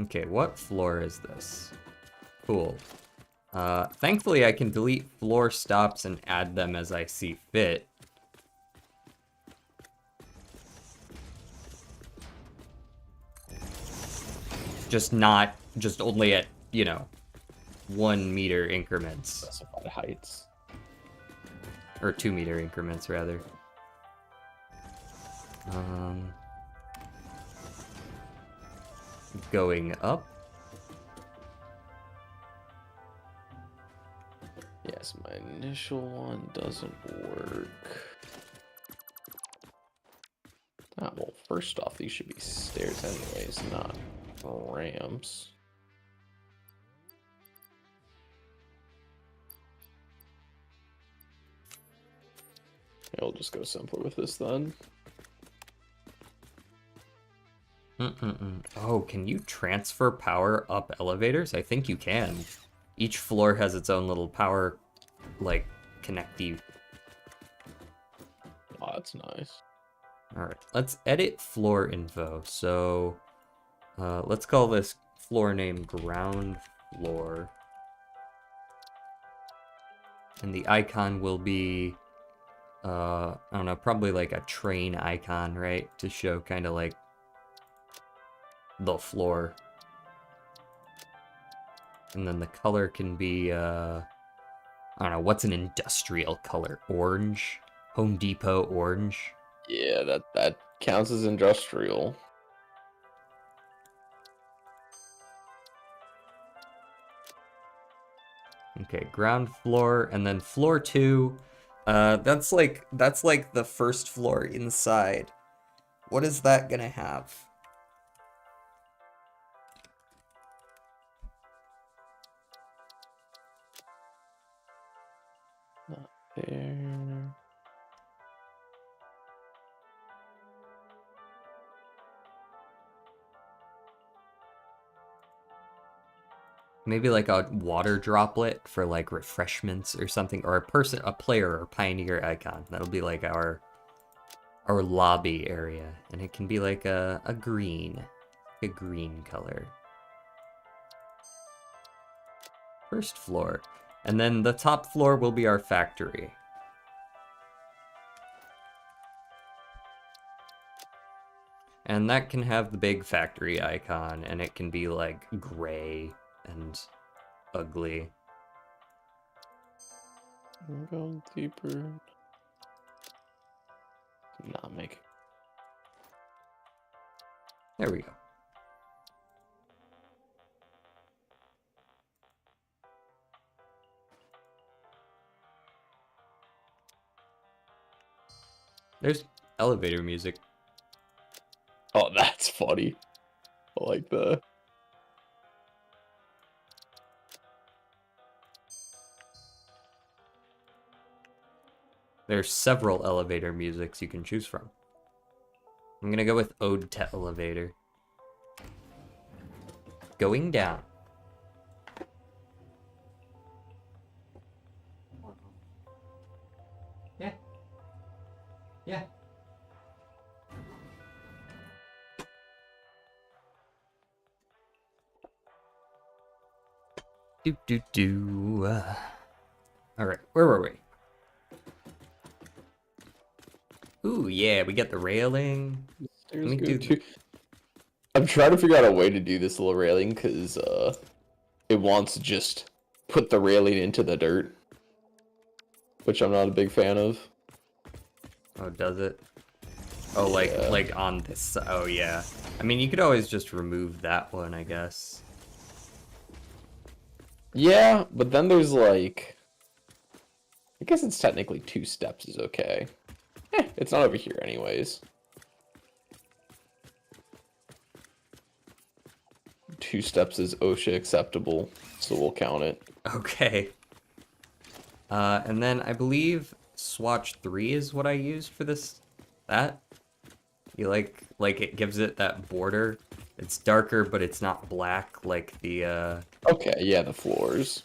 Okay, what floor is this? Cool. Thankfully I can delete floor stops and add them as I see fit. Just only at, you know, 1 meter increments. Specified heights. Or 2 meter increments, rather. Going up. Yes, my initial one doesn't work. Ah, well, first off, these should be stairs anyways, not ramps. I'll just go simpler with this then. Oh, can you transfer power up elevators? I think you can. Each floor has its own little power, like, connectee. Oh, that's nice. Alright, let's edit floor info. So, let's call this floor name ground floor. And the icon will be, I don't know, probably like a train icon, right? To show kind of like the floor. And then the color can be, I don't know, what's an industrial color? Orange? Home Depot orange? Yeah, that counts as industrial. Okay, ground floor, and then floor 2. That's like the first floor inside. What is that gonna have? There. Maybe like a water droplet for like refreshments or something, or a player or pioneer icon. That'll be like our lobby area, and it can be like a green color. First floor, and then the top floor will be our factory. And that can have the big factory icon, and it can be like gray and ugly. I'm going deeper. Not make. There we go. There's elevator music. Oh, that's funny. I like the. There's several elevator musics you can choose from. I'm gonna go with Ode to Elevator. Going down. Yeah. Yeah. Do. All right, where were we? Ooh, yeah, we got the railing. Let me do. I'm trying to figure out a way to do this little railing because it wants to just put the railing into the dirt, which I'm not a big fan of. Oh, does it? Oh, Yeah. like on this. Oh, yeah. I mean, you could always just remove that one, I guess. Yeah, but then there's like, I guess it's technically 2 steps is okay. It's not over here anyways. 2 steps is OSHA acceptable, so we'll count it. Okay. And then I believe swatch 3 is what I used for this. That? You like it gives it that border. It's darker, but it's not black like the Okay, yeah, the floors.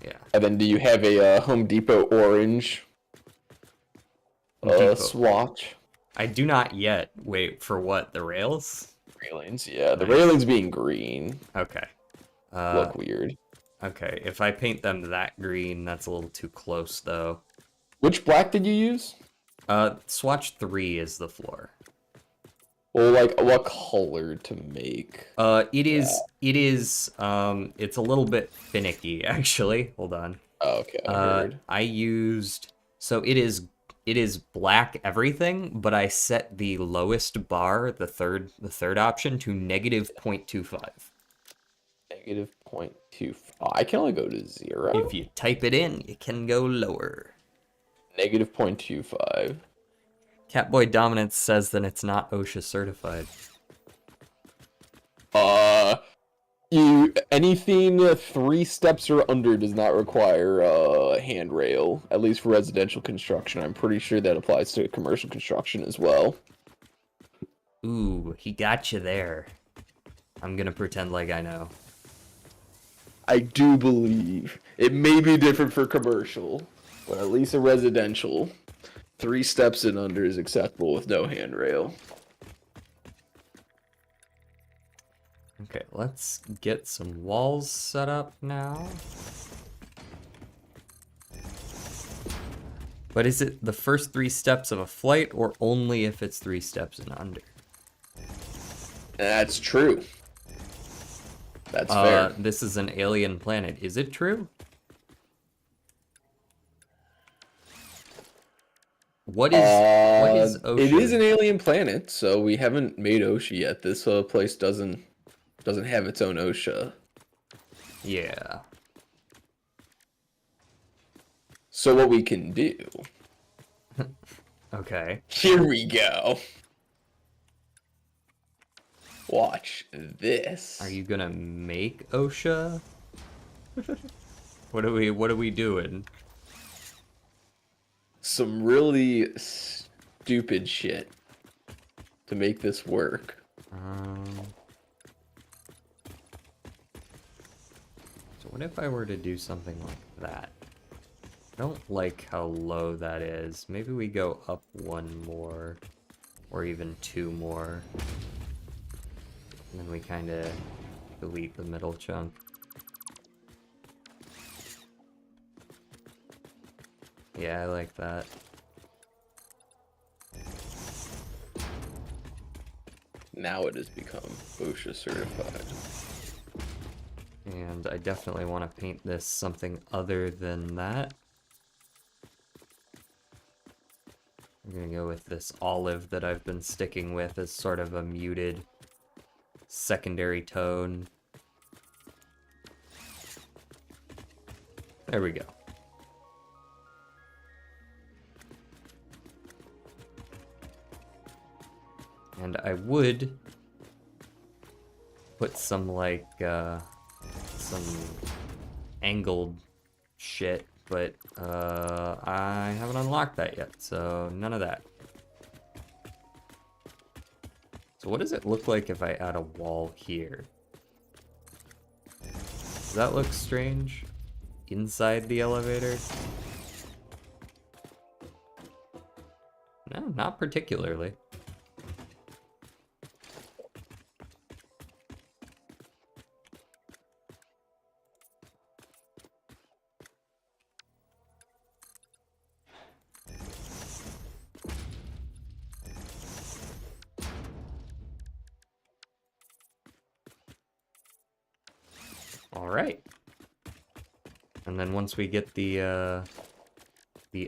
yeah. And then do you have a Home Depot orange Depot. swatch? I do not yet. Wait, for what? The rails? Railings, yeah. The Nice. railings being green Okay. look weird. Okay, if I paint them that green, that's a little too close though. Which black did you use? Swatch 3 is the floor. Well, like, what color to make? It's a little bit finicky actually. Hold on. Oh, okay, I heard. I used, so it is black everything, but I set the lowest bar, the third option, to negative 0.25. Negative 0.25. I can only go to 0. If you type it in, you can go lower. Negative 0.25. Catboy Dominance says that it's not OSHA certified. Anything 3 steps or under does not require a handrail, at least for residential construction. I'm pretty sure that applies to commercial construction as well. Ooh, he got you there. I'm gonna pretend like I know. I do believe it may be different for commercial, but at least a residential, 3 steps and under is acceptable with no handrail. Okay, let's get some walls set up now. But is it the first 3 steps of a flight, or only if it's 3 steps and under? That's true. That's fair. This is an alien planet. Is it true? What is OSHA? It is an alien planet, so we haven't made OSHA yet. This place doesn't have its own OSHA. Yeah. So what we can do... Okay. Here we go. Watch this. Are you gonna make OSHA? What are we doing? some really stupid shit to make this work. So what if I were to do something like that? I don't like how low that is. Maybe we go up one more, or even two more. And then we kind of delete the middle chunk. Yeah, I like that. Now it has become OSHA certified. And I definitely want to paint this something other than that. I'm gonna go with this olive that I've been sticking with as sort of a muted secondary tone. There we go. And I would put some like some angled shit, but I haven't unlocked that yet, so none of that. So what does it look like if I add a wall here? Does that look strange? Inside the elevator? No, not particularly. All right. And then once we get the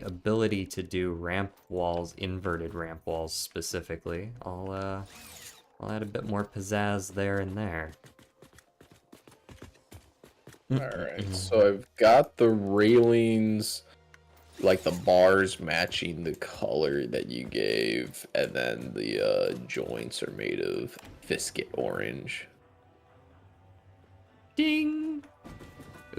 ability to do ramp walls, inverted ramp walls specifically, I'll add a bit more pizzazz there and there. Alright, so I've got the railings, like the bars matching the color that you gave, and then the joints are made of biscuit orange. Ding!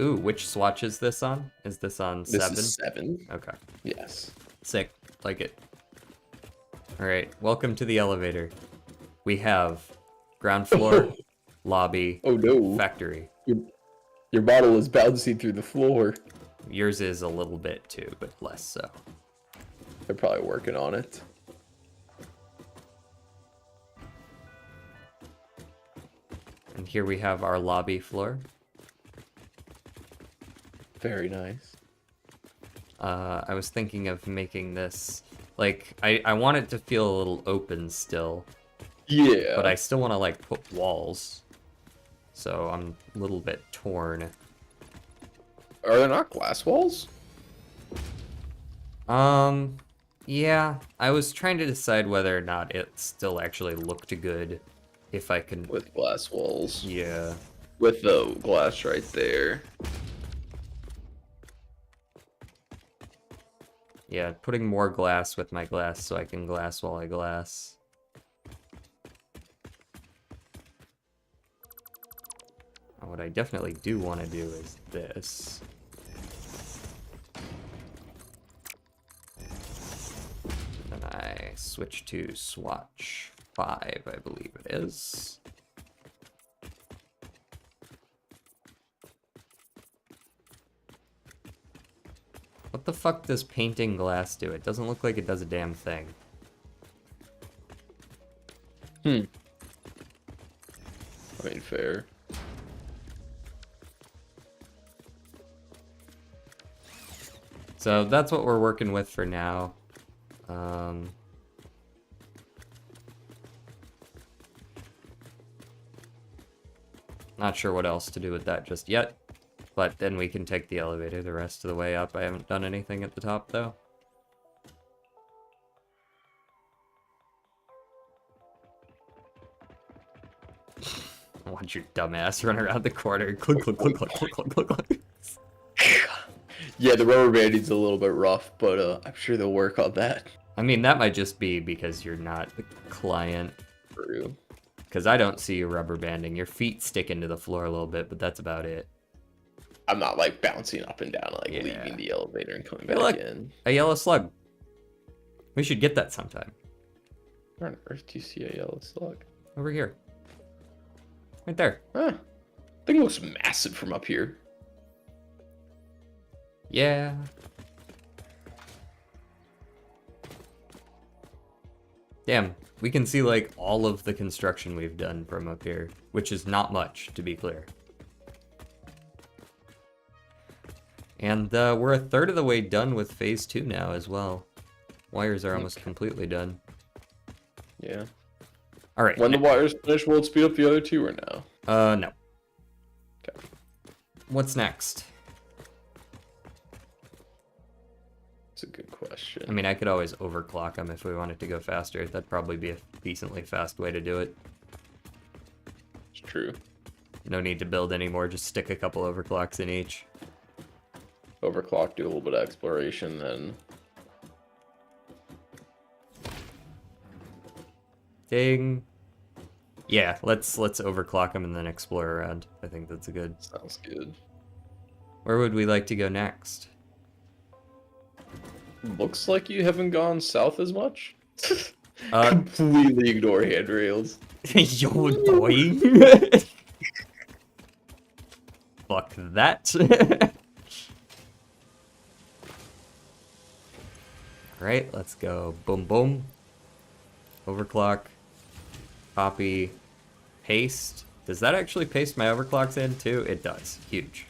Ooh, which swatch is this on? Is this on 7? This is 7. Okay. Yes. Sick. Like it. Alright, welcome to the elevator. We have ground floor, lobby, Oh no. factory. Your bottle is bouncing through the floor. Yours is a little bit too, but less so. They're probably working on it. And here we have our lobby floor. Very nice. I was thinking of making this, like, I want it to feel a little open still, Yeah. but I still want to, like, put walls. So I'm a little bit torn. Are there not glass walls? Yeah, I was trying to decide whether or not it still actually looked good if I can... With glass walls. Yeah. With the glass right there. Yeah, putting more glass with my glass so I can glass while I glass. What I definitely do want to do is this. Then I switch to swatch 5, I believe it is. What the fuck does painting glass do? It doesn't look like it does a damn thing. I mean, fair. So that's what we're working with for now. Not sure what else to do with that just yet, but then we can take the elevator the rest of the way up. I haven't done anything at the top though. Watch your dumbass run around the corner. Click, click, click, click, click, click, click, click. Yeah, the rubber banding's a little bit rough, but I'm sure they'll work on that. I mean, that might just be because you're not the client. True. Because I don't see you rubber banding. Your feet stick into the floor a little bit, but that's about it. I'm not like bouncing up and down, like Yeah. leaving the elevator and coming Hey, back look. in. A yellow slug. We should get that sometime. Where on earth do you see a yellow slug? Over here. Right there. Huh. I think it looks massive from up here. Yeah. Damn, we can see like all of the construction we've done from up here, which is not much, to be clear. And we're a third of the way done with phase 2 now as well. Wires are almost completely done. Yeah. All right. When the wires finish, will it speed up the other two or no? No. Okay. What's next? That's a good question. I mean, I could always overclock them if we wanted to go faster. That'd probably be a decently fast way to do it. It's true. No need to build anymore, just stick a couple overclocks in each. Overclock, do a little bit of exploration, then Ding. Yeah, let's overclock them and then explore around. I think that's a good. sounds good. Where would we like to go next? Looks like you haven't gone south as much. Uh, Completely ignore handrails. Yo, boy. Fuck that. Alright, let's go. Boom, boom. Overclock. Copy. Paste. Does that actually paste my overclocks in too? It does. Huge.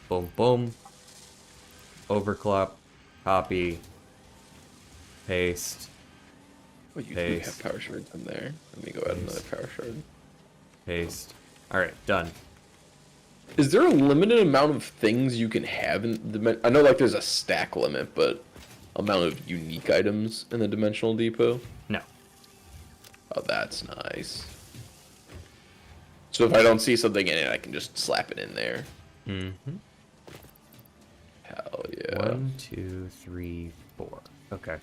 Boom, boom. Overclock. Copy. Paste. Oh, you do Paste. have power shards in there. Let me go add another power shard. Paste. Alright, done. Is there a limited amount of things you can have in the? I know like there's a stack limit, but amount of unique items in the dimensional depot. No. Oh, that's nice. So if I don't see something in it, I can just slap it in there. Mm-hmm. Hell yeah. 1, 2, 3, 4. Okay.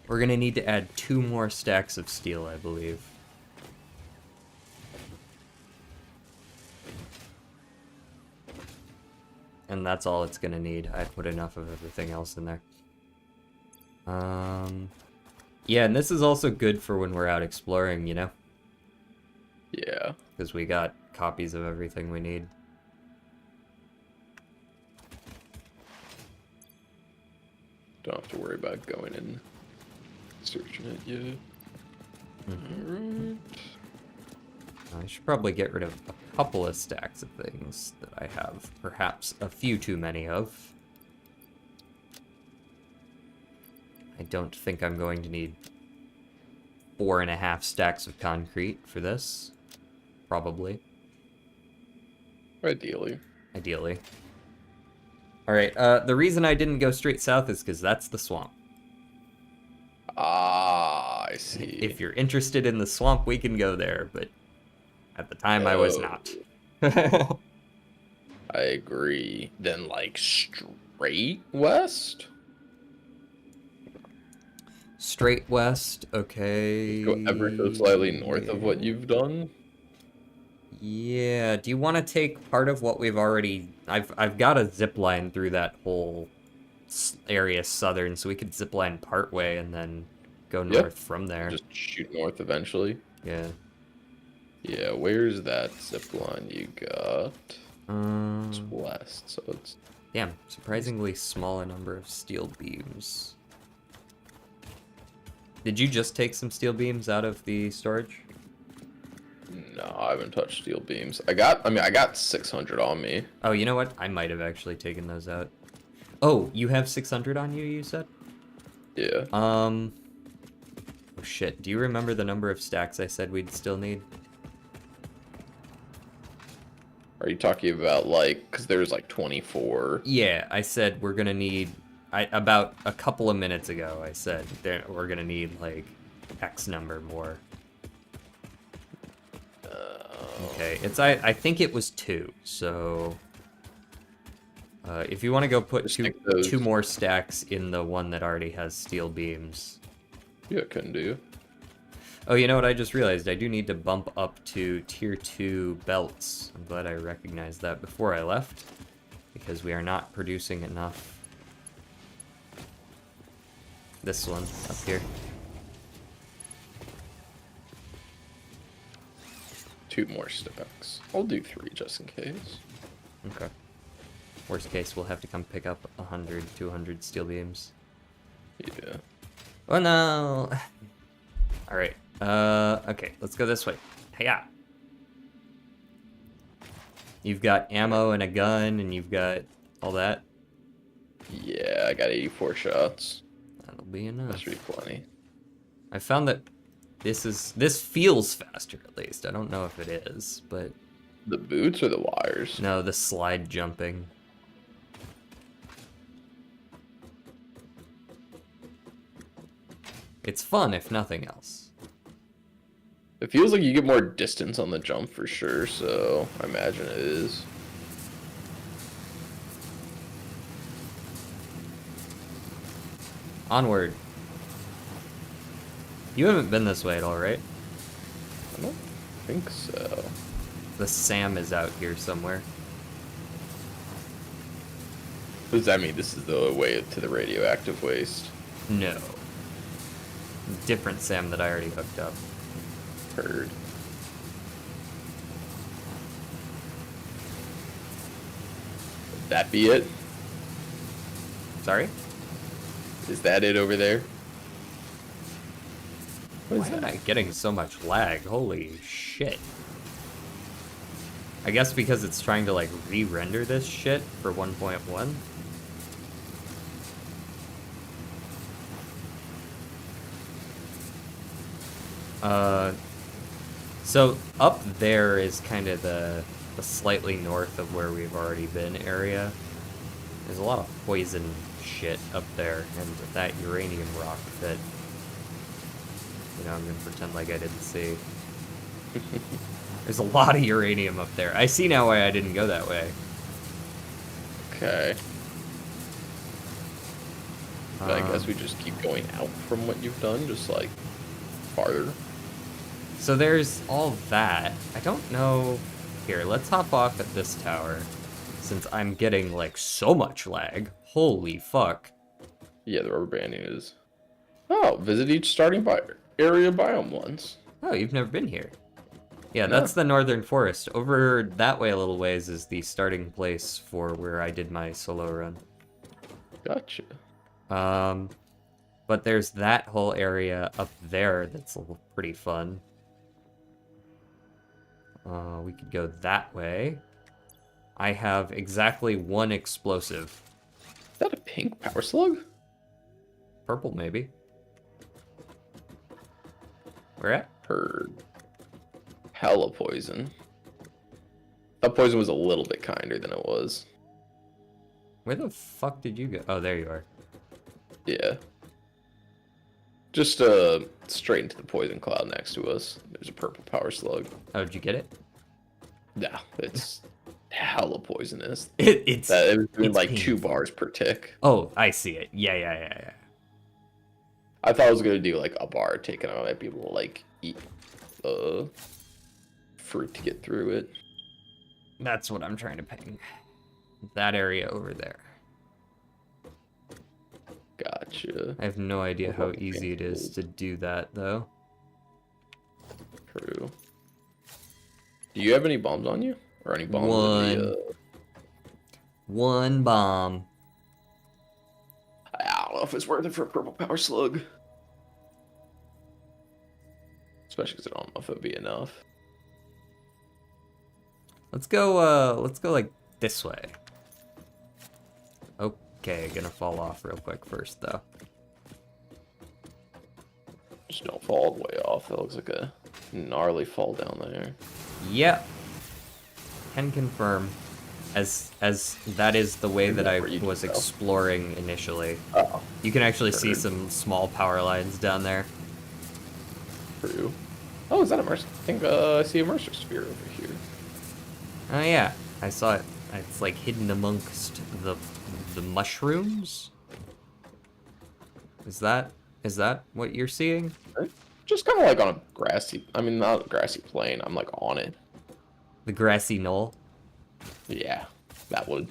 We're gonna need to add 2 more stacks of steel, I believe. And that's all it's gonna need. I put enough of everything else in there. Yeah, and this is also good for when we're out exploring, you know? Yeah. Because we got copies of everything we need. Don't have to worry about going and searching it yet. Alright. I should probably get rid of a couple of stacks of things that I have perhaps a few too many of. I don't think I'm going to need 4.5 stacks of concrete for this. Probably. Ideally. Ideally. Alright, the reason I didn't go straight south is because that's the swamp. Ah, I see. If you're interested in the swamp, we can go there, but at the time I was not. I agree. Then like straight west? Straight west, okay. Go ever so slightly north of what you've done? Yeah, do you want to take part of what we've already... I've got a zip line through that whole area southern, so we could zip line part way and then go north from there. Just shoot north eventually. Yeah. Yeah, where's that zip line you got? It's west, so it's... Damn, surprisingly small a number of steel beams. Did you just take some steel beams out of the storage? No, I haven't touched steel beams. I got 600 on me. Oh, you know what? I might have actually taken those out. Oh, you have 600 on you, you said? Yeah. Oh shit, do you remember the number of stacks I said we'd still need? Are you talking about like, because there's like 24? Yeah, I said we're gonna need... about a couple of minutes ago, I said we're gonna need like X number more. Okay, I think it was 2, so... if you want to go put two more stacks in the one that already has steel beams. Yeah, can do. Oh, you know what I just realized? I do need to bump up to tier 2 belts. I'm glad I recognized that before I left, because we are not producing enough. This one up here. 2 more stacks. I'll do 3 just in case. Okay. Worst case, we'll have to come pick up 100, 200 steel beams. Yeah. Oh no! Alright. Okay, let's go this way. Hiya! You've got ammo and a gun, and you've got all that. Yeah, I got 84 shots. That'll be enough. That should be plenty. I found that this feels faster, at least. I don't know if it is, but The boots or the wires? no, the slide jumping. It's fun, if nothing else. It feels like you get more distance on the jump for sure, so I imagine it is. Onward. You haven't been this way at all, right? I don't think so. The Sam is out here somewhere. What does that mean? This is the way to the radioactive waste. No. Different Sam that I already hooked up. Heard. Would that be it? Sorry? Is that it over there? What Why is am that? I getting so much lag? Holy shit. I guess because it's trying to like re-render this shit for 1.1. So up there is kind of the slightly north of where we've already been area. There's a lot of poison shit up there, and that uranium rock that, you know, I'm gonna pretend like I didn't see. There's a lot of uranium up there. I see now why I didn't go that way. Okay. But I guess Um, we just keep going out from what you've done, just like farther. So there's all that. I don't know. Here, let's hop off at this tower, since I'm getting like so much lag. Holy fuck. Yeah, the rubber banding is. Oh, visit each area biome once. Oh, you've never been here. Yeah, No. that's the northern forest. Over that way a little ways is the starting place for where I did my solo run. Gotcha. But there's that whole area up there that's pretty fun. We could go that way. I have exactly 1 explosive. Is that a pink power slug? Purple, maybe. Where at? Heard. Hella poison. That poison was a little bit kinder than it was. Where the fuck did you go? Oh, there you are. Yeah. Just straight into the poison cloud next to us. There's a purple power slug. Oh, did you get it? Nah, it's hella poisonous. It's It was doing it's like painful. 2 bars per tick. Oh, I see it. Yeah. I thought I was gonna do like a bar tick, and I might be able to like eat fruit to get through it. That's what I'm trying to ping. That area over there. Gotcha. I have no idea What how about easy it is to do that, though. True. Do you have any bombs on you? Or any bombs in the, 1 bomb. I don't know if it's worth it for a purple power slug. Especially because I don't know if it'd be enough. Let's go like this way. Okay, gonna fall off real quick first, though. Just don't fall all the way off. That looks like a gnarly fall down there. Yep. Can confirm. As that is the way that I Where you was go. exploring initially. Oh, You can actually see Heard. some small power lines down there. true. Oh, is that a Mercer? I think I see a Mercer sphere over here. Oh yeah, I saw it. It's like hidden amongst the mushrooms. Is that what you're seeing? Just kind of like on a grassy, I mean, not a grassy plain. I'm like on it. The grassy knoll. Yeah, that would.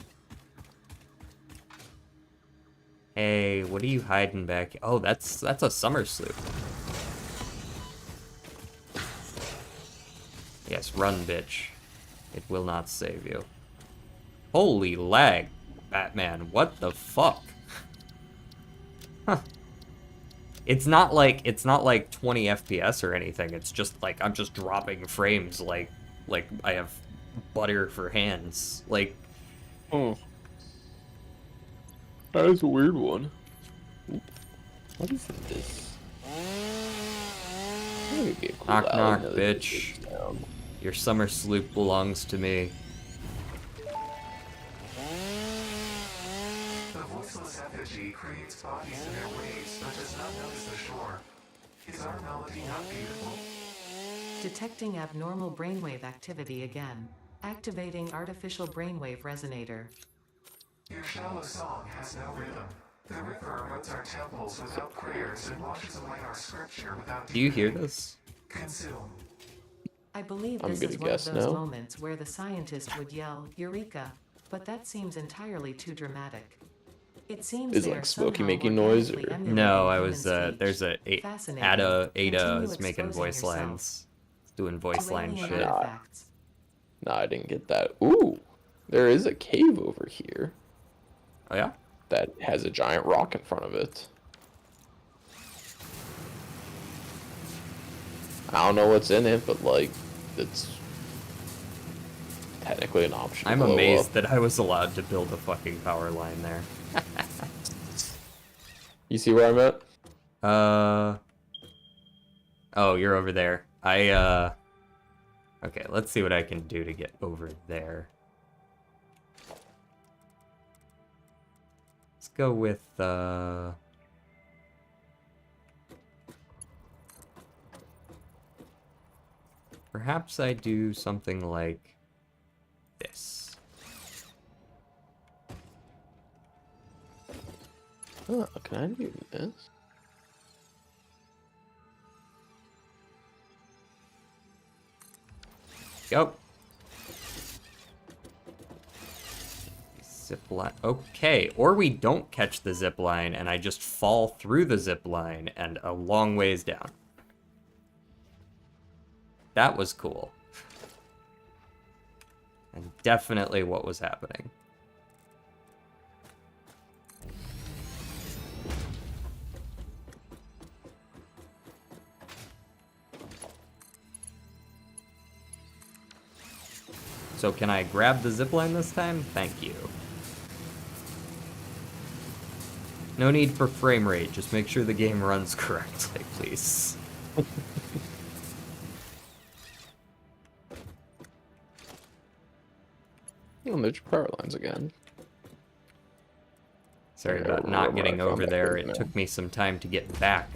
Hey, what are you hiding back? Oh, that's a summer sloop. Yes, run, bitch. It will not save you. Holy lag, Batman. What the fuck? Huh. It's not like 20 FPS or anything. It's just like I'm just dropping frames like I have butter for hands. Like Oh, that is a weird one. What is this? That would be a cool knock knock, alley, bitch. sound. Your summer sloop belongs to me. The voiceless effigy creates bodies in their waves, but does not notice the shore. Is our melody not beautiful? Detecting abnormal brainwave activity again. Activating artificial brainwave resonator. Your shallow song has no rhythm. The river erodes our temples without prayers and washes away our scripture without Do you hear decay. this? Consume. I believe I'm this gonna is one of guess those no. moments where the scientist would yell, Eureka! But that seems entirely too dramatic. It seems Is they like are Smokey somehow making noise, organically or emulating No, I human was speech. there's Fascinating. Ada Continue is making exposing voice yourself lines. Doing voice to line alien shit. artifacts. Nah, I didn't get that. Ooh, there is a cave over here Oh yeah? that has a giant rock in front of it. I don't know what's in it, but like, it's technically an option. To I'm blow amazed up. that I was allowed to build a fucking power line there. You see where I'm at? Oh, you're over there. Okay, let's see what I can do to get over there. Let's go with, perhaps I do something like this. Oh, can I do this? Go. Zip line. Okay, or we don't catch the zip line and I just fall through the zip line and a long ways down. That was cool. And definitely what was happening. So can I grab the zipline this time? Thank you. No need for frame rate, just make sure the game runs correctly, please. Oh, there's your power lines again. Sorry Yeah, about not getting I found over that there, cave it now. took me some time to get back.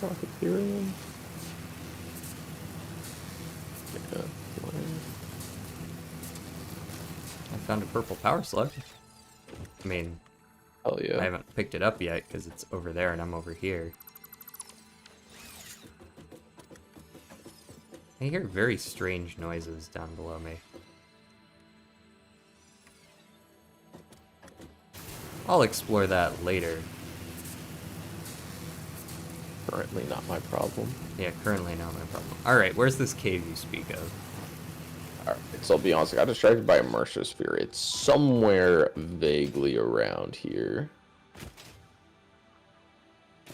Ethereum. Yeah. I found a purple power slug. I mean, Hell yeah. I haven't picked it up yet because it's over there and I'm over here. I hear very strange noises down below me. I'll explore that later. Currently not my problem. Yeah, currently not my problem. Alright, where's this cave you speak of? Alright, so I'll be honest, I got distracted by a Mercer Sphere. It's somewhere vaguely around here.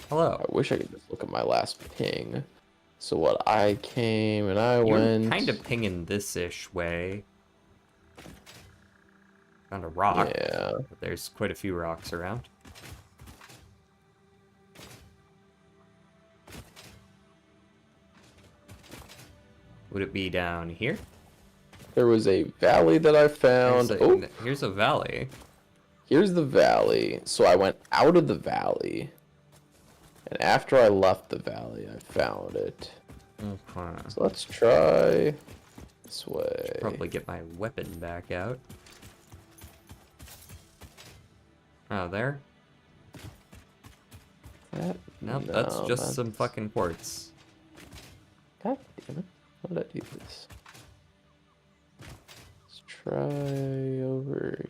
Hello. I wish I could just look at my last ping. So what, I came and I You're went... kind of pinging this-ish way. Found a rock. Yeah. But there's quite a few rocks around. Would it be down here? There was a valley that I found. Oh, Here's a valley. here's the valley. So I went out of the valley. And after I left the valley, I found it. Okay. So let's try this way. Probably get my weapon back out. Oh, there? That? Nope, that's No, just some fucking quartz. God damn it. How did I do this? Let's try over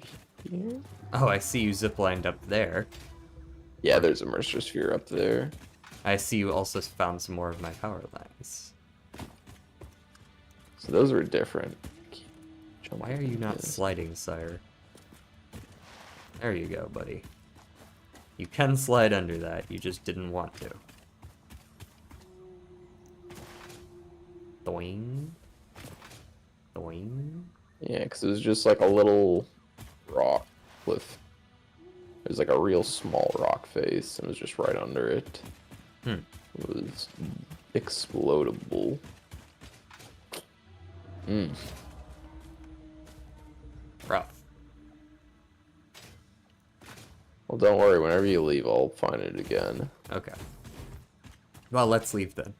here. Oh, I see you ziplined up there. Yeah, there's a Mercer sphere up there. I see you also found some more of my power lines. So those were different. Why are you not sliding, sire? There you go, buddy. You can slide under that, you just didn't want to. Doing. Doing. Yeah, because it was just like a little rock cliff. It was like a real small rock face, and it was just right under it. Hmm. It was explodable. Mm. Rough. Well, don't worry. Whenever you leave, I'll find it again. Okay. Well, let's leave then.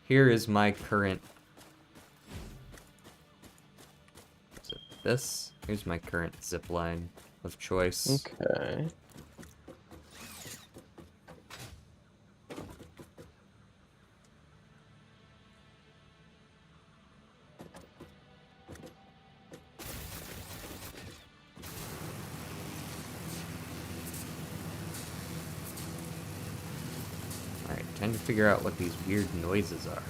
Here is my current... Is it this? Here's my current zip line of choice. Okay. Alright, time to figure out what these weird noises are.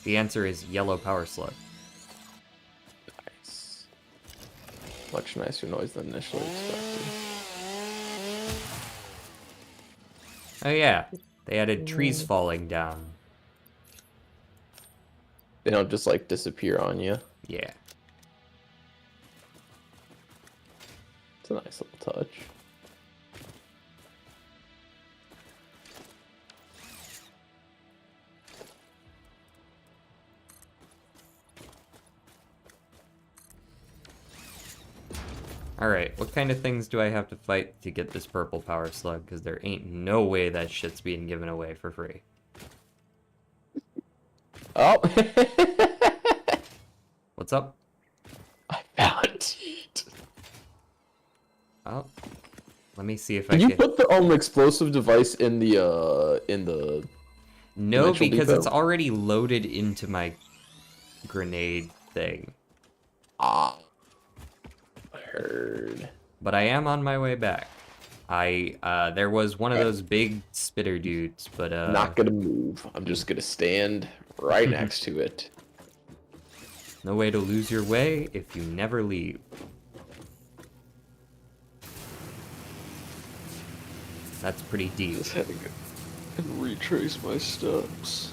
The answer is yellow power slug. Nice. Much nicer noise than initially expected. Oh yeah, they added trees falling down. They don't just like disappear on you. Yeah. It's a nice little touch. Alright, what kind of things do I have to fight to get this purple power slug? Because there ain't no way that shit's being given away for free. Oh! What's up? I found it. Oh, let me see if Can I you can... put the explosive device in the No, dimensional because depot? it's already loaded into my grenade thing. Ah, I heard. But I am on my way back. There was one of those big spitter dudes, but Not gonna move. I'm just gonna stand right next to it. no way to lose your way if you never leave. That's pretty deep. Just had to go and retrace my steps.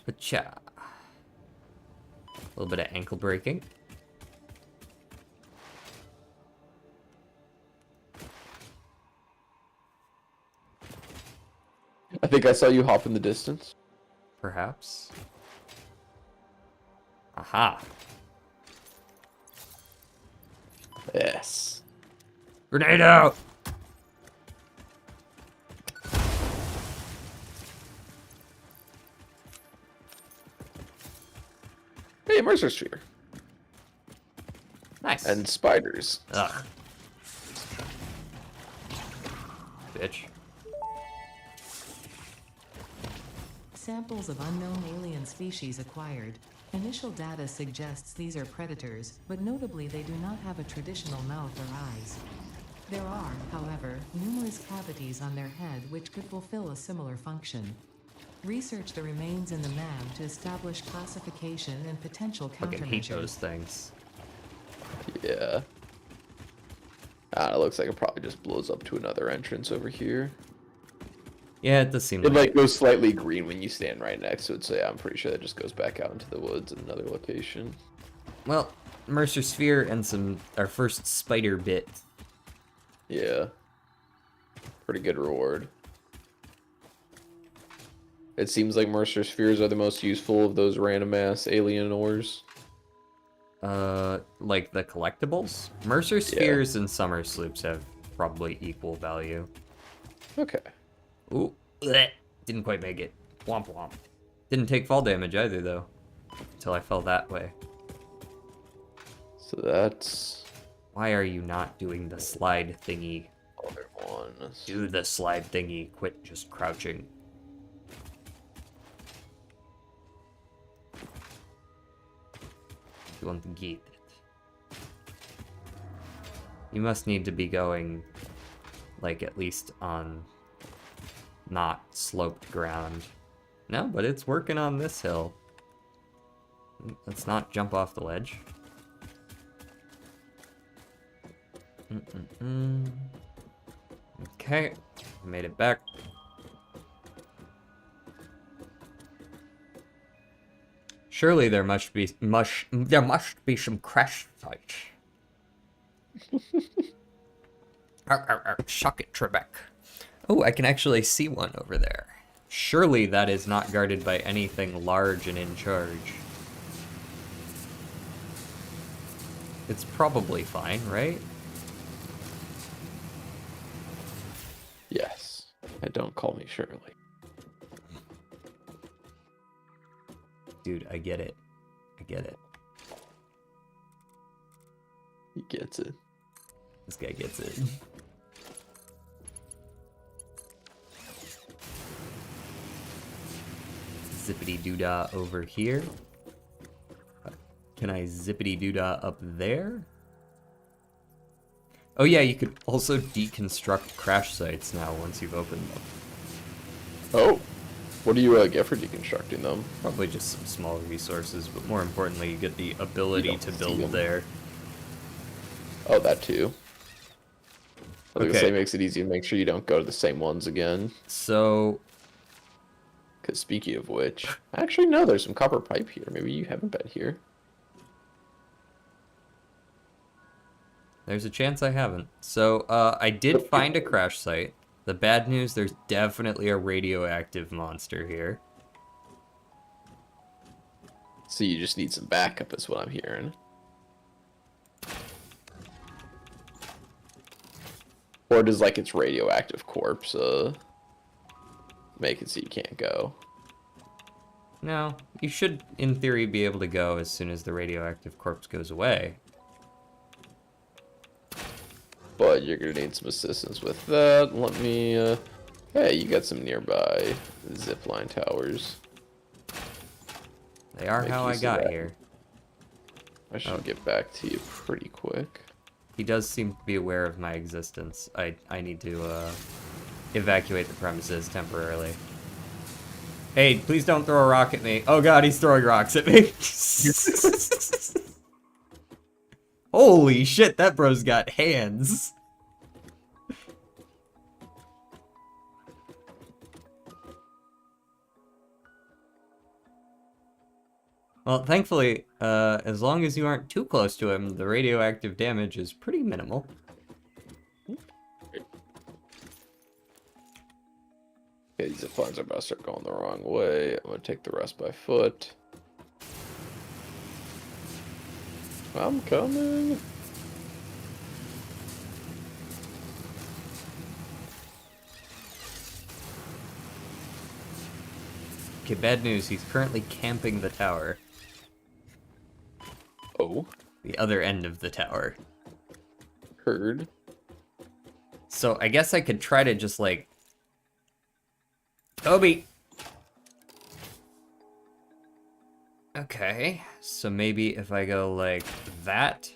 Pacha. A little bit of ankle breaking. I think I saw you hop in the distance. Perhaps. Aha. Yes. Grenade out! Hey, Mercer sphere. Nice. And spiders. Ugh. Bitch. Samples of unknown alien species acquired. Initial data suggests these are predators, but notably they do not have a traditional mouth or eyes. There are, however, numerous cavities on their head which could fulfill a similar function. Research the remains in the MAB to establish classification and potential Fucking hate those countermeasures. things. Yeah. It looks like it probably just blows up to another entrance over here. Yeah, it does seem It like like goes slightly green when you stand right next to it, so yeah, I'm pretty sure that just goes back out into the woods in another location. Well, Mercer Sphere and our first spider bit. Yeah. Pretty good reward. It seems like Mercer spheres are the most useful of those random ass alien ores. Like the collectibles? Mercer Yeah. spheres and summer sloops have probably equal value. Okay. Ooh, bleh. Didn't quite make it. Womp womp. Didn't take fall damage either, though. Until I fell that way. So that's Why are you not doing the slide thingy? other ones. Do the slide thingy. Quit just crouching. You want to get it. You must need to be going, like, at least on not sloped ground. No, but it's working on this hill. Let's not jump off the ledge. Okay, made it back. Surely there must be some crash sites. Shuck it, Trebek. Oh, I can actually see one over there. Surely that is not guarded by anything large and in charge. It's probably fine, right? Yes. And don't call me Shirley. Dude, I get it. I get it. He gets it. This guy gets it. Zippity doodah over here. Can I zippity doodah up there? Oh yeah, you could also deconstruct crash sites now once you've opened them. Oh! What do you get for deconstructing them? Probably just some small resources, but more importantly, you get the ability don't to see build them. there. Oh, that too. I was gonna Okay. say, makes it easy to make sure you don't go to the same ones again. So, Because speaking of which, actually no, there's some copper pipe here. Maybe you haven't been here. there's a chance I haven't. So, I did find a crash site. The bad news, there's definitely a radioactive monster here. So you just need some backup, is what I'm hearing. Or does like its radioactive corpse make it so you can't go? No, you should, in theory, be able to go as soon as the radioactive corpse goes away. But you're gonna need some assistance with that. Let me hey, you got some nearby zipline towers. They are Make how I use of got that. here. I should Oh. get back to you pretty quick. He does seem to be aware of my existence. I need to evacuate the premises temporarily. Hey, please don't throw a rock at me. Oh god, he's throwing rocks at me. Holy shit, that bro's got hands. Well, thankfully, as long as you aren't too close to him, the radioactive damage is pretty minimal. Okay, these ziplines are about to start going the wrong way. I'm gonna take the rest by foot. I'm coming. Okay, bad news, he's currently camping the tower. Oh, The other end of the tower. heard. So I guess I could try to just like... Toby! Okay, so maybe if I go like that...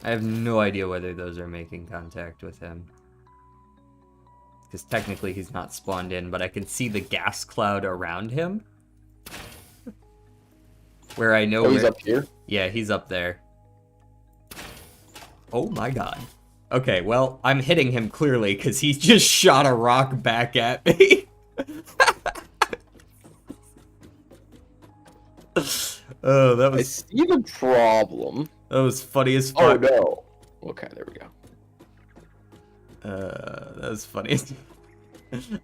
I have no idea whether those are making contact with him. Because technically he's not spawned in, but I can see the gas cloud around him. Where I know Oh, he's where... up here. Yeah, he's up there. Oh my god. Okay, well, I'm hitting him clearly because he just shot a rock back at me. Oh, that I was see the problem. funny as Oh fuck. no. Okay, there we go. That was funny.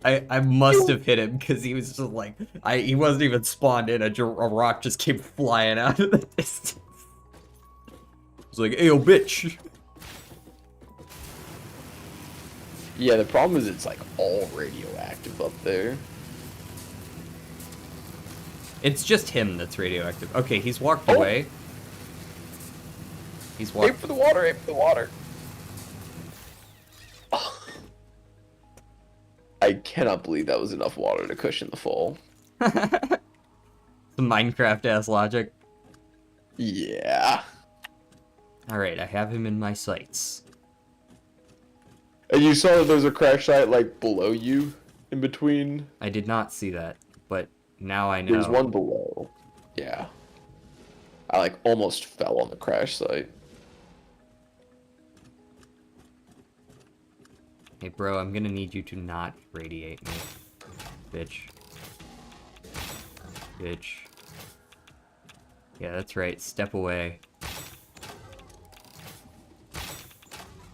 I must have hit him because he was just like he wasn't even spawned in. A rock just came flying out of the distance. It was like, "Ayo, bitch." Yeah, the problem is it's like all radioactive up there. It's just him that's radioactive. Okay, he's walked Oh. away. He's Aim walked. for the water, aim for the water. I cannot believe that was enough water to cushion the fall. The Minecraft ass logic. Yeah. All right, I have him in my sights. And you saw that there's a crash site like below you in between? I did not see that, but now I know. There's one below. Yeah. I like almost fell on the crash site. Hey, bro, I'm gonna need you to not radiate me. Bitch. Bitch. Yeah, that's right. Step away.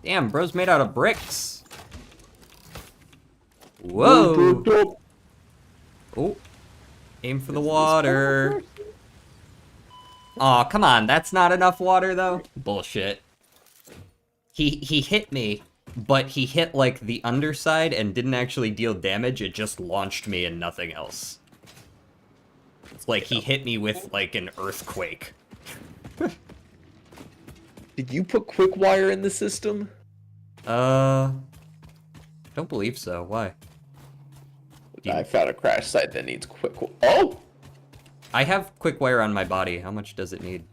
Damn, bro's made out of bricks. Whoa! Oh. Aim for the water. Aw, come on. That's not enough water, though? Bullshit. He hit me, but he hit, like, the underside and didn't actually deal damage. It just launched me and nothing else. It's like he hit me with, like, an earthquake. Did you put quick wire in the system? Don't believe so. Why? I found a crash site that needs quick. Oh! I have quick wire on my body. How much does it need?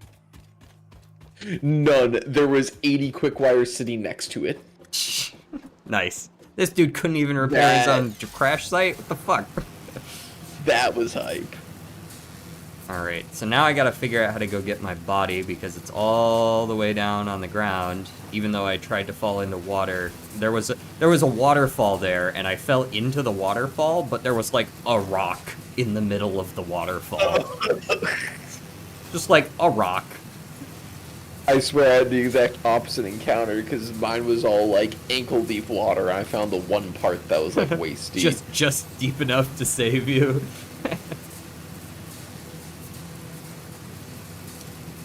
None. There was 80 quick wires sitting next to it. Nice. This dude couldn't even repair his own crash site? What the fuck? That was hype. Alright, so now I gotta figure out how to go get my body because it's all the way down on the ground. Even though I tried to fall into water. There was a waterfall there, and I fell into the waterfall, but there was like a rock in the middle of the waterfall. Just like a rock. I swear I had the exact opposite encounter because mine was all like ankle deep water. I found the one part that was like waist deep. just deep enough to save you.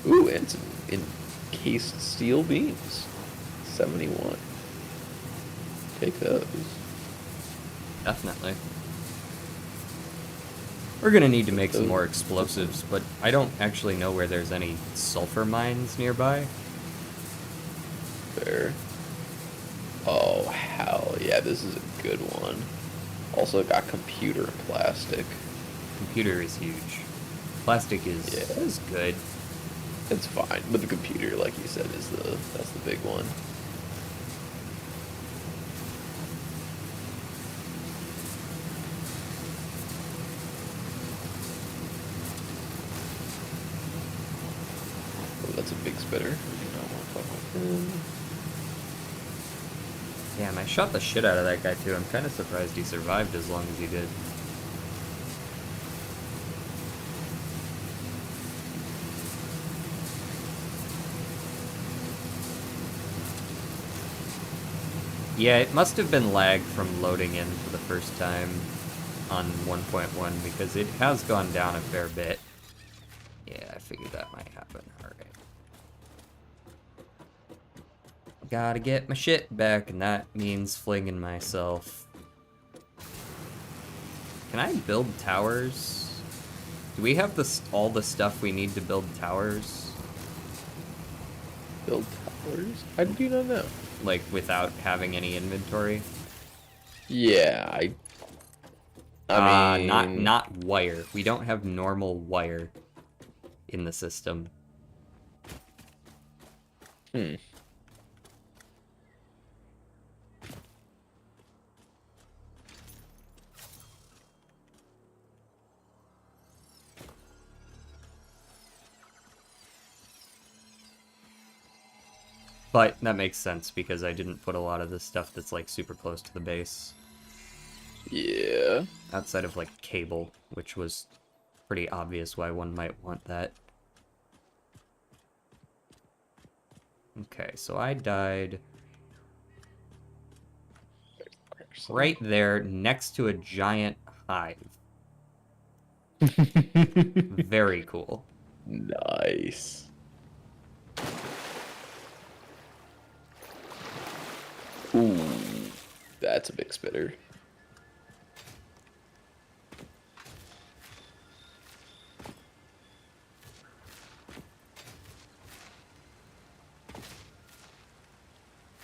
Ooh, and some encased steel beams. 71. Take those. Definitely. We're gonna need to make some more explosives, but I don't actually know where there's any sulfur mines nearby. Fair. Oh, hell yeah, this is a good one. Also got computer plastic. Computer is huge. Plastic is good. It's fine, but the computer, like you said, that's the big one. Oh, that's a big spitter. I do not want to fuck with him. Damn, I shot the shit out of that guy too. I'm kind of surprised he survived as long as he did. Yeah, it must have been lag from loading in for the first time on 1.1 because it has gone down a fair bit. Yeah, I figured that might happen. Alright. Gotta get my shit back, and that means flinging myself. Can I build towers? Do we have all the stuff we need to build towers? Build towers? I do not know. Like, without having any inventory? Yeah, I mean... Not wire. We don't have normal wire in the system. Hmm. But that makes sense because I didn't put a lot of this stuff that's like super close to the base. Yeah. Outside of like cable, which was pretty obvious why one might want that. Okay, so I died right there next to a giant hive. Very cool. Nice. Ooh, that's a big spitter.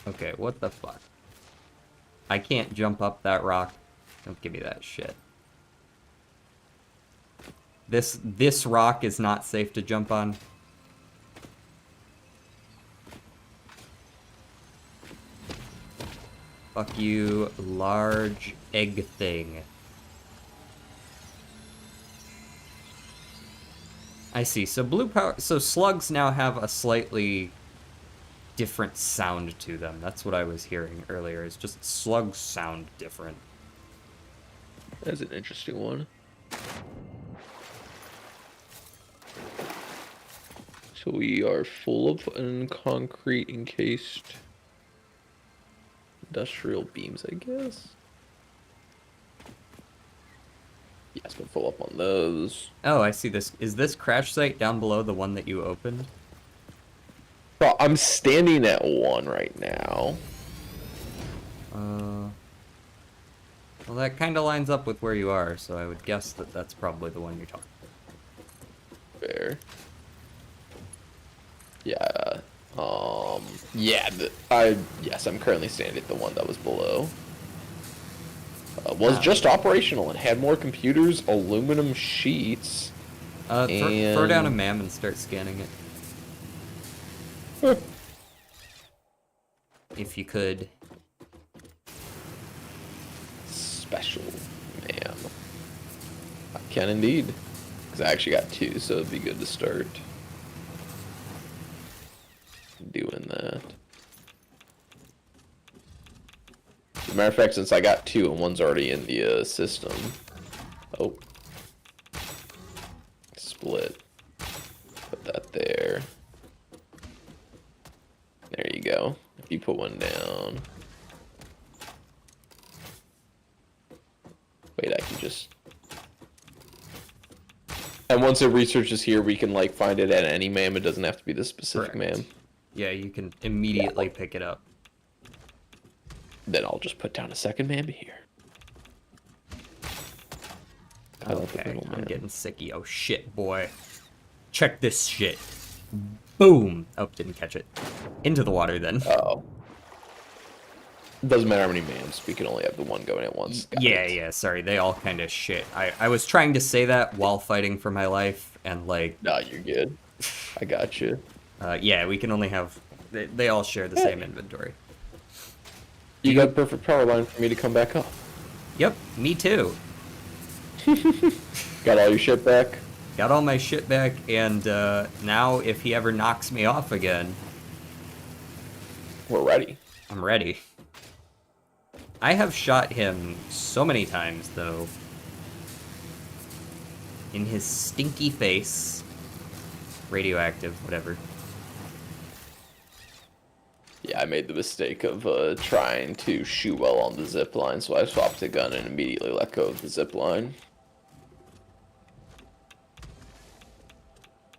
Okay, what the fuck? I can't jump up that rock. Don't give me that shit. This rock is not safe to jump on. Fuck you, large egg thing. I see. So slugs now have a slightly different sound to them. That's what I was hearing earlier. It's just slugs sound different. That's an interesting one. So we are full of concrete encased industrial beams, I guess. Yes, we're full up on those. Oh, I see this. Is this crash site down below the one that you opened? Bro, I'm standing at one right now. Well, that kind of lines up with where you are, so I would guess that that's probably the one you're talking about. Fair. Yeah. Yeah. Yes, I'm currently standing at the one that was below. Was just operational and had more computers, aluminum sheets. Throw down a MAM and start scanning it. If you could. Special, man. I can indeed. Because I actually got two, so it'd be good to start doing that. As a matter of fact, since I got two and one's already in the system. Oh. Split. Put that there. There you go. If you put one down. Wait, I can just... And once the research is here, we can, like, find it at any MAM. It doesn't have to be the specific MAM. Yeah, you can immediately pick it up. Then I'll just put down a second MAM here. Okay, I'm getting sicky. Oh shit, boy. Check this shit. Boom! Oh, didn't catch it. Into the water then. Oh. Doesn't matter how many MAMs. We can only have the one going at once. Got it. Yeah, sorry. They all kind of shit. I was trying to say that while fighting for my life, and like... Nah, you're good. I got you. Yeah, we can only have... They all share the same inventory. You got perfect power line for me to come back up. Yep, me too. Got all your shit back? Got all my shit back, and now if he ever knocks me off again... We're ready. I'm ready. I have shot him so many times, though. In his stinky face. Radioactive, whatever. Yeah, I made the mistake of trying to shoot well on the zip line, so I swapped the gun and immediately let go of the zip line.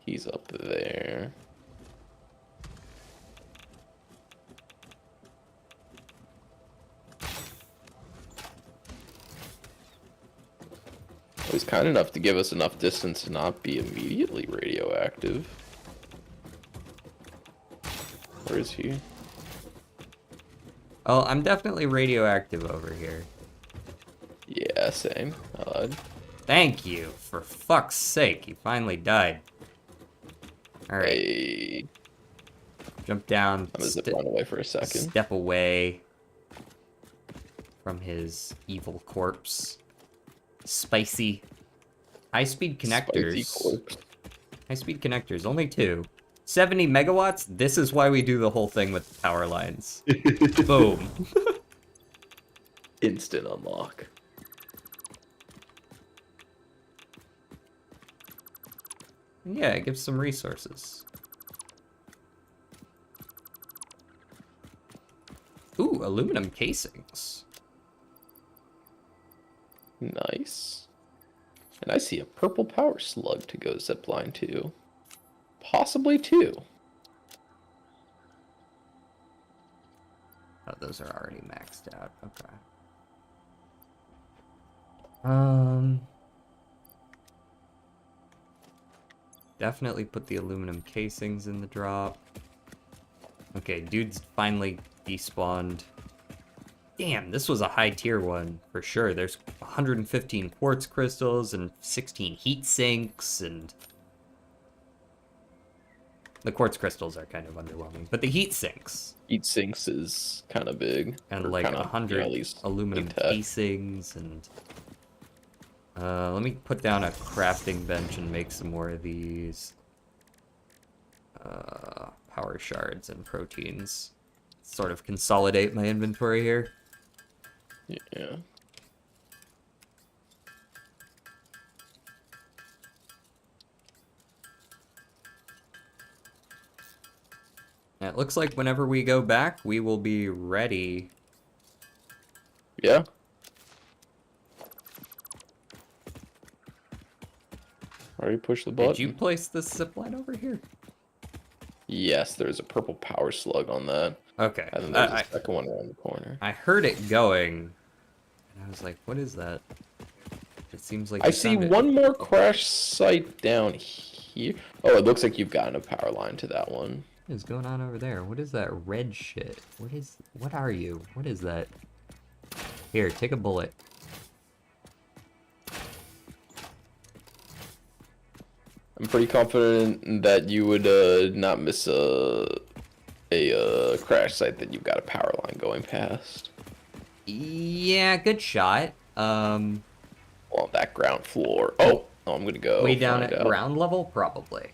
He's up there. He's kind enough to give us enough distance to not be immediately radioactive. Where is he? Oh, I'm definitely radioactive over here. Yeah, same. Thank you. For fuck's sake, you finally died. Alright. Hey, Jump down. I'm gonna zip run away for a second. Step away from his evil corpse. Spicy. High-speed connectors. Spicy corpse. High-speed connectors. Only 2. 70 megawatts? This is why we do the whole thing with power lines. Boom. Instant unlock. Yeah, it gives some resources. Ooh, aluminum casings. Nice. And I see a purple power slug to go zipline to. Possibly two. Oh, those are already maxed out. Okay. Definitely put the aluminum casings in the drop. Okay, dude's finally despawned. Damn, this was a high tier one for sure. There's 115 quartz crystals and 16 heat sinks, and the quartz crystals are kind of underwhelming, but the heat sinks Heat sinks is kind of big. and or like kinda, 100 at least aluminum tech. casings and let me put down a crafting bench and make some more of these power shards and proteins. Sort of consolidate my inventory here. Yeah. It looks like whenever we go back, we will be ready. Yeah. Already push the button. Did you place this zipline over here? Yes, there's a purple power slug on that. Okay. And then there's a second one around the corner. I heard it going, and I was like, what is that? It seems like I you see found it. one more crash site down here. Oh, it looks like you've gotten a power line to that one. What is going on over there? What is that red shit? What are you? What is that? Here, take a bullet. I'm pretty confident that you would not miss a crash site that you've got a power line going past. Yeah, good shot. On that ground floor. Oh, I'm gonna go Way down find at out. ground level, probably.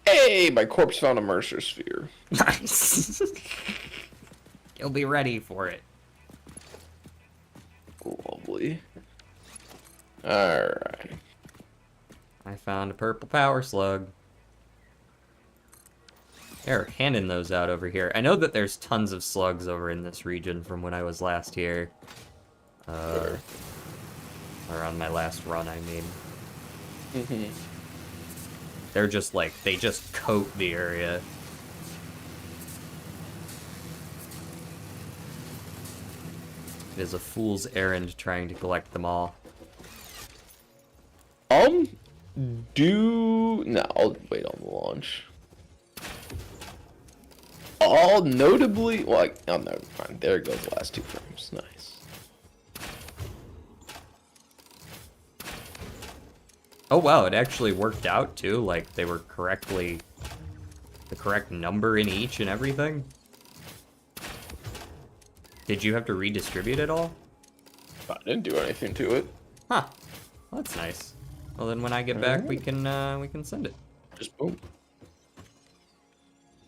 Hey, my corpse found a Mercer sphere. Nice. You'll be ready for it. Lovely. Alright. I found a purple power slug. They're handing those out over here. I know that there's tons of slugs over in this region from when I was last here. Or on my last run, I mean. Mm-hmm. They're just like, they just coat the area. It is a fool's errand trying to collect them all. No, I'll wait on the launch. All notably, well, oh, never mind. There goes the last 2 frames. Nice. Oh wow, it actually worked out too. Like they were correctly, the correct number in each and everything. Did you have to redistribute it all? I didn't do anything to it. Huh. Well, that's nice. Well then, when I get back, we can send it. Just boom.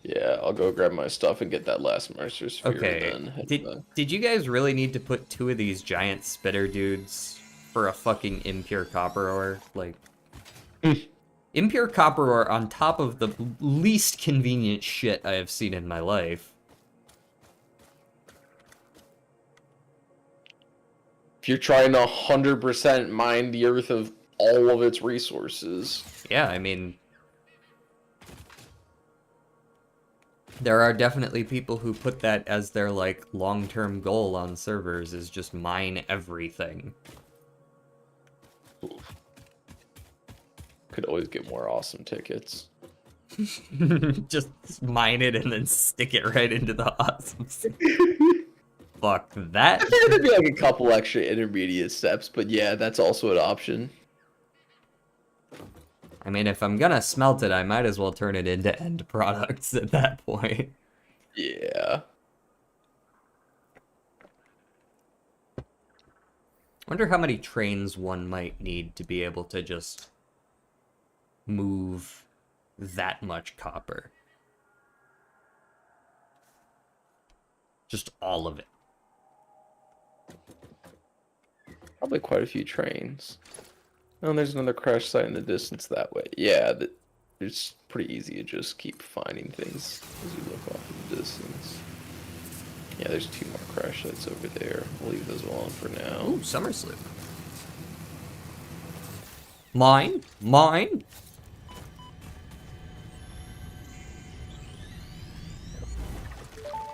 Yeah, I'll go grab my stuff and get that last Mercer sphere. Okay. And then head back. Did you guys really need to put 2 of these giant spitter dudes for a fucking impure copper ore? Like, impure copper ore on top of the least convenient shit I have seen in my life. If you're trying to 100% mine the earth of all of its resources. Yeah, I mean, there are definitely people who put that as their, like, long-term goal on servers, is just mine everything. Oof. Could always get more awesome tickets. Just mine it and then stick it right into the awesome. Fuck that. I think there'd be like a couple extra intermediate steps, but yeah, that's also an option. I mean, if I'm gonna smelt it, I might as well turn it into end products at that point. Yeah. Wonder how many trains one might need to be able to just move that much copper. Just all of it. Probably quite a few trains. Oh, there's another crash site in the distance that way. Yeah, it's pretty easy to just keep finding things as you look off in the distance. Yeah, there's 2 more crash sites over there. We'll leave those alone for now. Ooh, summer sloop. Mine? Mine?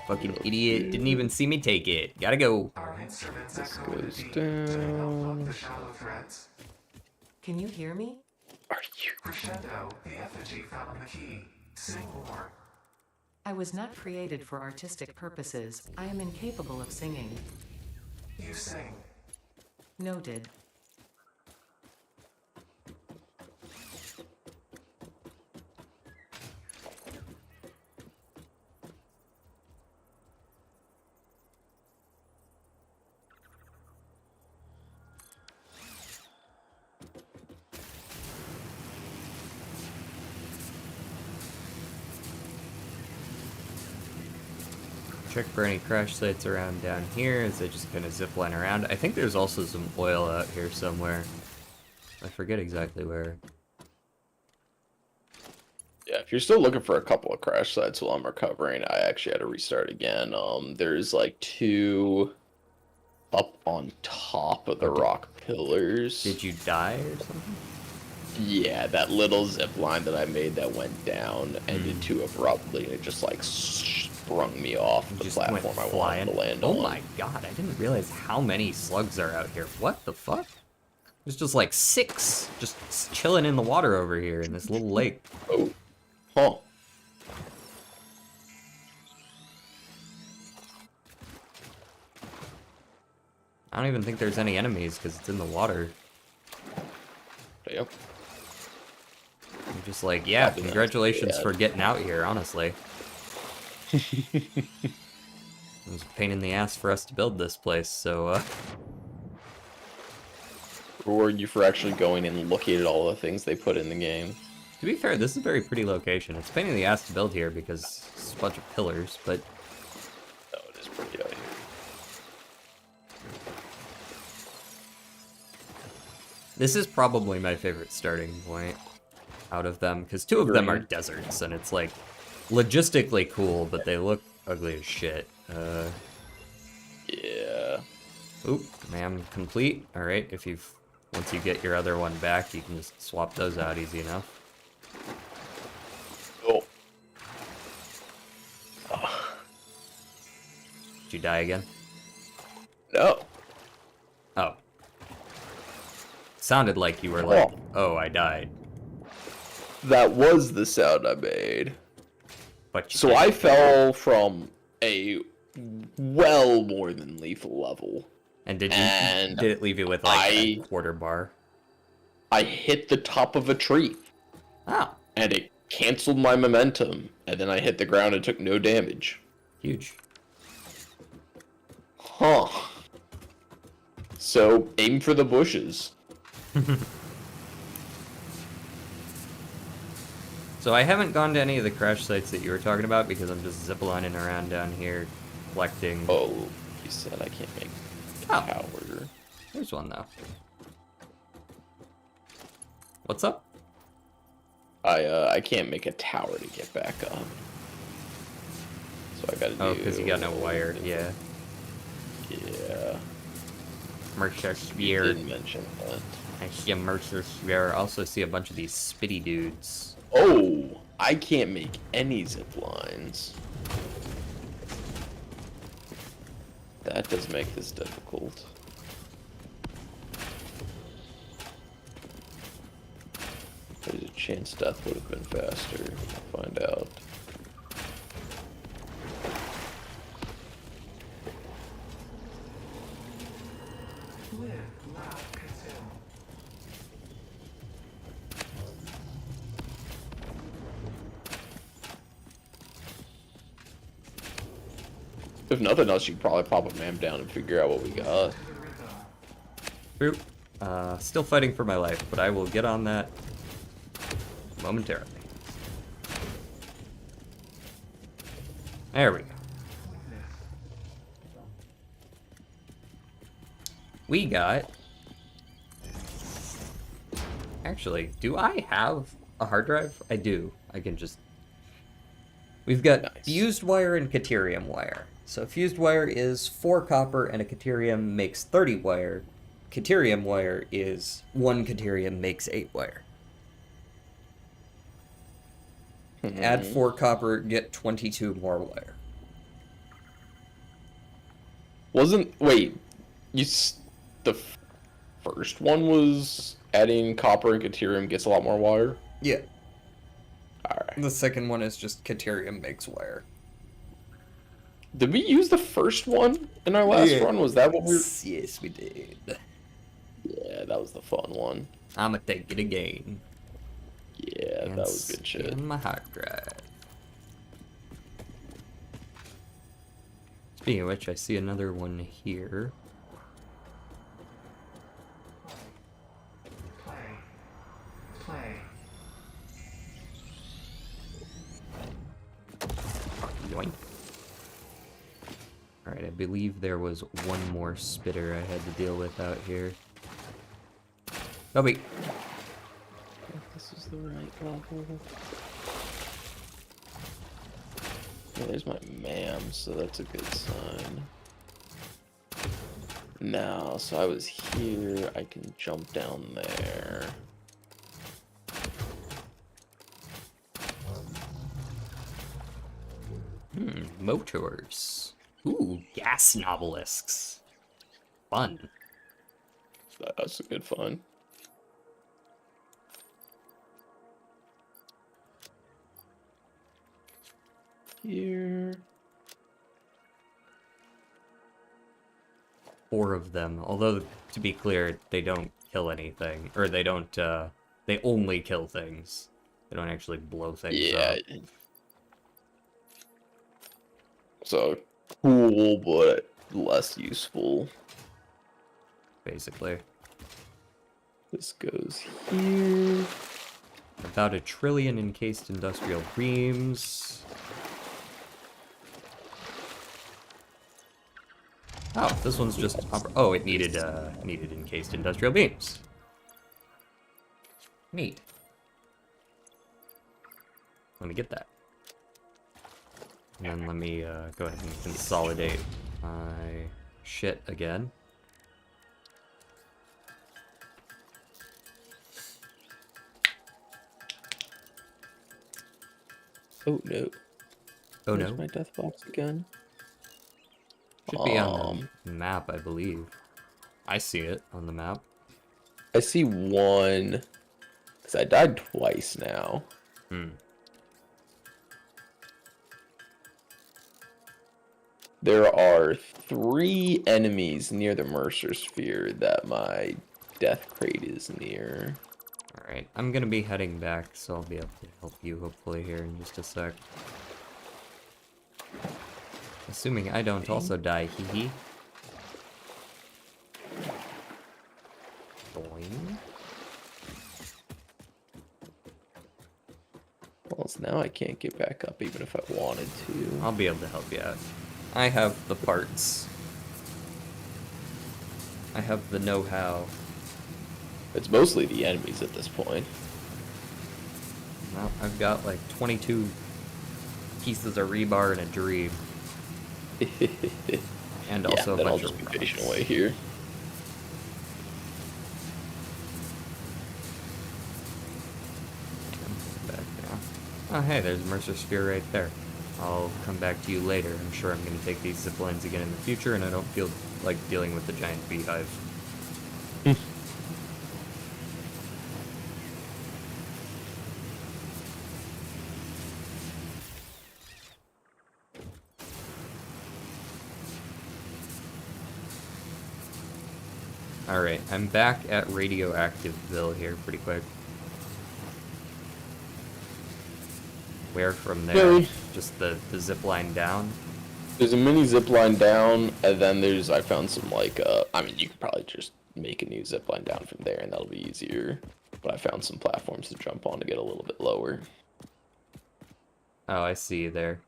Fucking idiot. Didn't even see me take it. Gotta go. Our instruments This echo goes deep to help plug down. the shallow threads. Can you hear me? Are you? Crescendo, the effigy found in the key. Sing more. I was not created for artistic purposes. I am incapable of singing. You sing. Noted. Check for any crash sites around down here as I just kind of zip line around. I think there's also some oil out here somewhere. I forget exactly where. Yeah, if you're still looking for a couple of crash sites while I'm recovering, I actually had to restart again. There's like 2 up on top of the rock pillars. Did you die or something? Yeah, that little zip line that I made that went down ended too abruptly, and it just like sprung me off You the just went platform I flying. wanted to land Oh on. my god, I didn't realize how many slugs are out here. What the fuck? There's just like 6 just chilling in the water over here in this little lake. Oh, huh. I don't even think there's any enemies because it's in the water. Yep. I'm just like, yeah, Probably not congratulations bad. for getting out here, honestly. It was a pain in the ass for us to build this place, so, Reward you for actually going and looking at all the things they put in the game. to be fair, this is a very pretty location. It's a pain in the ass to build here because it's a bunch of pillars, but Oh, it is pretty out here. this is probably my favorite starting point out of them, because 2 of them are Agreed. deserts, and it's, like, logistically cool, but they look ugly as shit. Yeah. Oop, ma'am, complete. Alright, once you get your other one back, you can just swap those out easy enough. Oh. Did you die again? No. Oh. Sounded like you were like, oh, I died. That was the sound I made. But you So didn't. I fell from a well more than lethal level. And did and it leave you with like a I- quarter bar? I hit the top of a tree, Oh, and it canceled my momentum, and then I hit the ground and took no damage. huge. Huh. So, aim for the bushes. So I haven't gone to any of the crash sites that you were talking about because I'm just ziplining around down here collecting. Oh, you said I can't make Oh. power. There's one though. What's up? I can't make a tower to get back up. So I gotta do... Oh, because you got no wire. Yeah. Yeah. Mercer You Spear. did mention that. I see a Mercer Spear. I also see a bunch of these spitty dudes. Oh, I can't make any zip lines. That does make this difficult. There's a chance death would have been faster. Find out. Live, laugh, consume. If nothing else, you could probably pop a man down and figure out what we got. To the rhythm. True. Still fighting for my life, but I will get on that momentarily. There we go. We got... Actually, do I have a hard drive? I do. I can just... We've got Nice. fused wire and caterium wire. So fused wire is 4 copper and a caterium makes 30 wire. Caterium wire is 1 caterium makes 8 wire. Add 4 copper, get 22 more wire. Wait, the first one was adding copper and caterium gets a lot more wire? Yeah. Alright. The second one is just caterium makes wire. Did we use the first one in our last run? Was that what we were... Yes, we did. Yeah, that was the fun one. I'ma take it again. Yeah, that was good shit. And my hard drive. Speaking of which, I see another one here. Play. Yoink. Alright, I believe there was one more spitter I had to deal with out here. Oh, wait. This is the right level. Yeah, there's my ma'am, so that's a good sign. Now, so I was here, I can jump down there. Motors. Ooh, gas novelisks. Fun. That's a good fun. Here. 4 of them. Although, to be clear, they don't kill anything. Or they don't, they only kill things. They don't actually blow things Yeah. up. So, cool, but less useful. Basically. This goes here. About 1 trillion encased industrial beams. Oh, this one's just... Oh, it needed encased industrial beams. Neat. Let me get that. And then let me go ahead and consolidate my shit again. Oh no. Oh There's no. my death box again. Should be on the map, I believe. I see it on the map. I see one. Because I died twice now. There are 3 enemies near the Mercer Sphere that my death crate is near. Alright, I'm gonna be heading back, so I'll be able to help you hopefully here in just a sec. Assuming I don't also die, hee hee. Boing. Well, so now I can't get back up even if I wanted to. I'll be able to help you out. I have the parts. I have the know-how. It's mostly the enemies at this point. Well, I've got like 22 pieces of rebar and a dream. And also then a I'll bunch just of be rocks. patient away here. Back now. Oh, hey, there's a Mercer Sphere right there. I'll come back to you later. I'm sure I'm going to take these zip lines again in the future, and I don't feel like dealing with the giant beehive. Alright, I'm back at Radioactiveville here pretty quick. Where from there? Okay. Just the zip line down? There's a mini zip line down, and then I found some, like, I mean, you could probably just make a new zip line down from there, and that'll be easier. But I found some platforms to jump on to get a little bit lower. Oh, I see you there.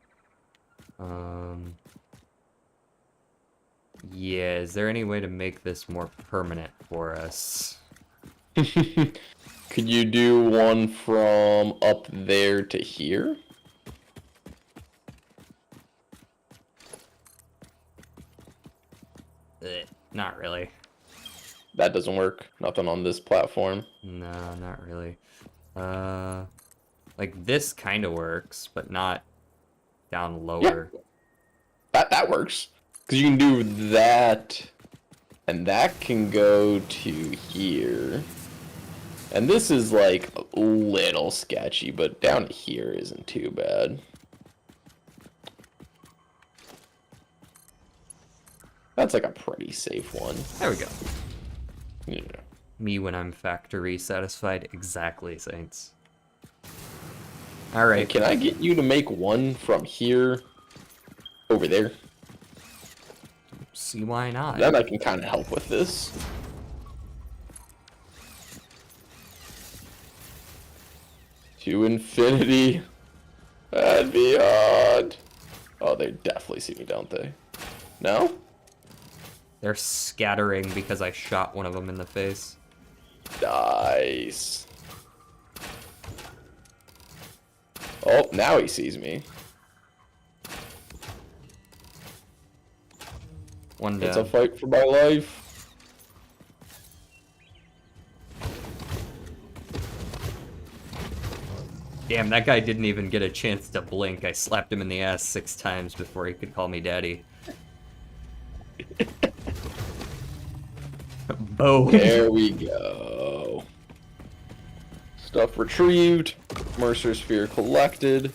Yeah, is there any way to make this more permanent for us? Could you do one from up there to here? Not really. That doesn't work. Nothing on this platform. No, not really. Like this kind of works, but not down lower. That works. Because you can do that, and that can go to here. And this is like a little sketchy, but down here isn't too bad. That's like a pretty safe one. There we go. Yeah. Me when I'm factory satisfied. Exactly, Saints. Alright. Can I get you to make one from here over there? See why not? Then I can kind of help with this. To infinity and beyond. Oh, they definitely see me, don't they? No? They're scattering because I shot one of them in the face. Nice. Oh, now he sees me. One It's a down. fight for my life. Damn, that guy didn't even get a chance to blink. I slapped him in the ass 6 times before he could call me daddy. Boom. There we go. Stuff retrieved. Mercer sphere collected.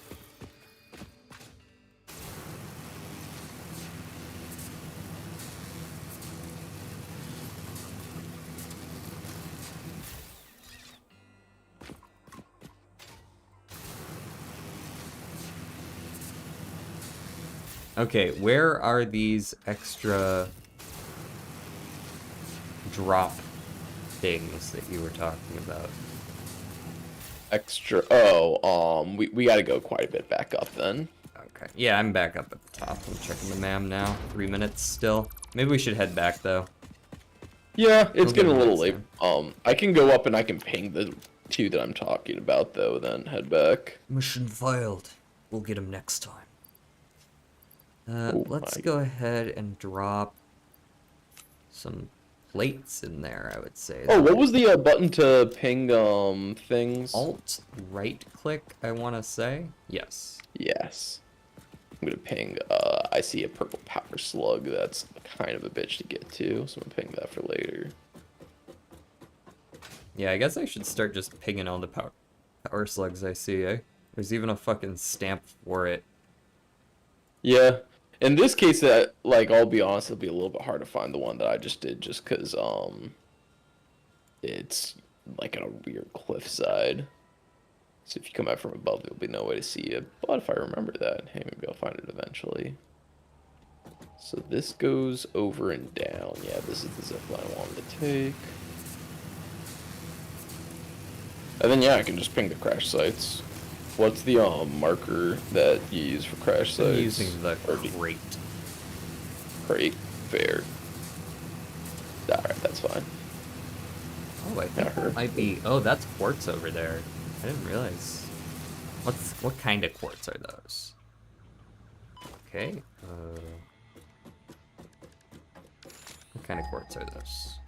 Okay, where are these extra drop things that you were talking about? Extra. Oh, we got to go quite a bit back up then. Okay. Yeah, I'm back up at the top. I'm checking the MAM now. 3 minutes still. Maybe we should head back though. Yeah, it's We'll get getting a little minutes late. I can go up and I can ping the two that I'm talking about though, then head back. Mission failed. We'll get him next time. Oh Let's my- go ahead and drop some plates in there, I would say. Oh, what was the button to ping things? Alt right click, I want to say. Yes. Yes. I'm gonna ping. I see a purple power slug. That's kind of a bitch to get to, so I'm gonna ping that for later. Yeah, I guess I should start just pinging all the power slugs I see, eh? There's even a fucking stamp for it. Yeah. In this case, like, I'll be honest, it'll be a little bit hard to find the one that I just did, just because it's like on a weird cliffside. So if you come out from above, there'll be no way to see it. But if I remember that, hey, maybe I'll find it eventually. So this goes over and down. Yeah, this is the zip line I wanted to take. And then yeah, I can just ping the crash sites. What's the marker that you use for crash sites? I'm using the Or do you- crate. Crate. Fair. Alright, that's fine. Oh, I think that might be... Oh, that's quartz over there. I didn't realize. What kind of quartz are those? Okay. What kind of quartz are those?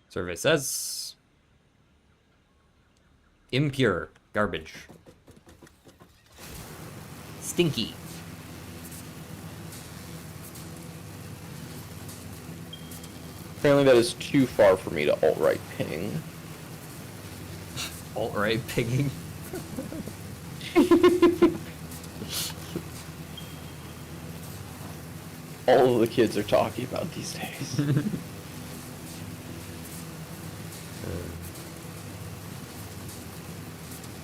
Survey says... Impure. Garbage. Stinky. Apparently that is too far for me to alt-right ping. Alt-right pinging. All of the kids are talking about these days.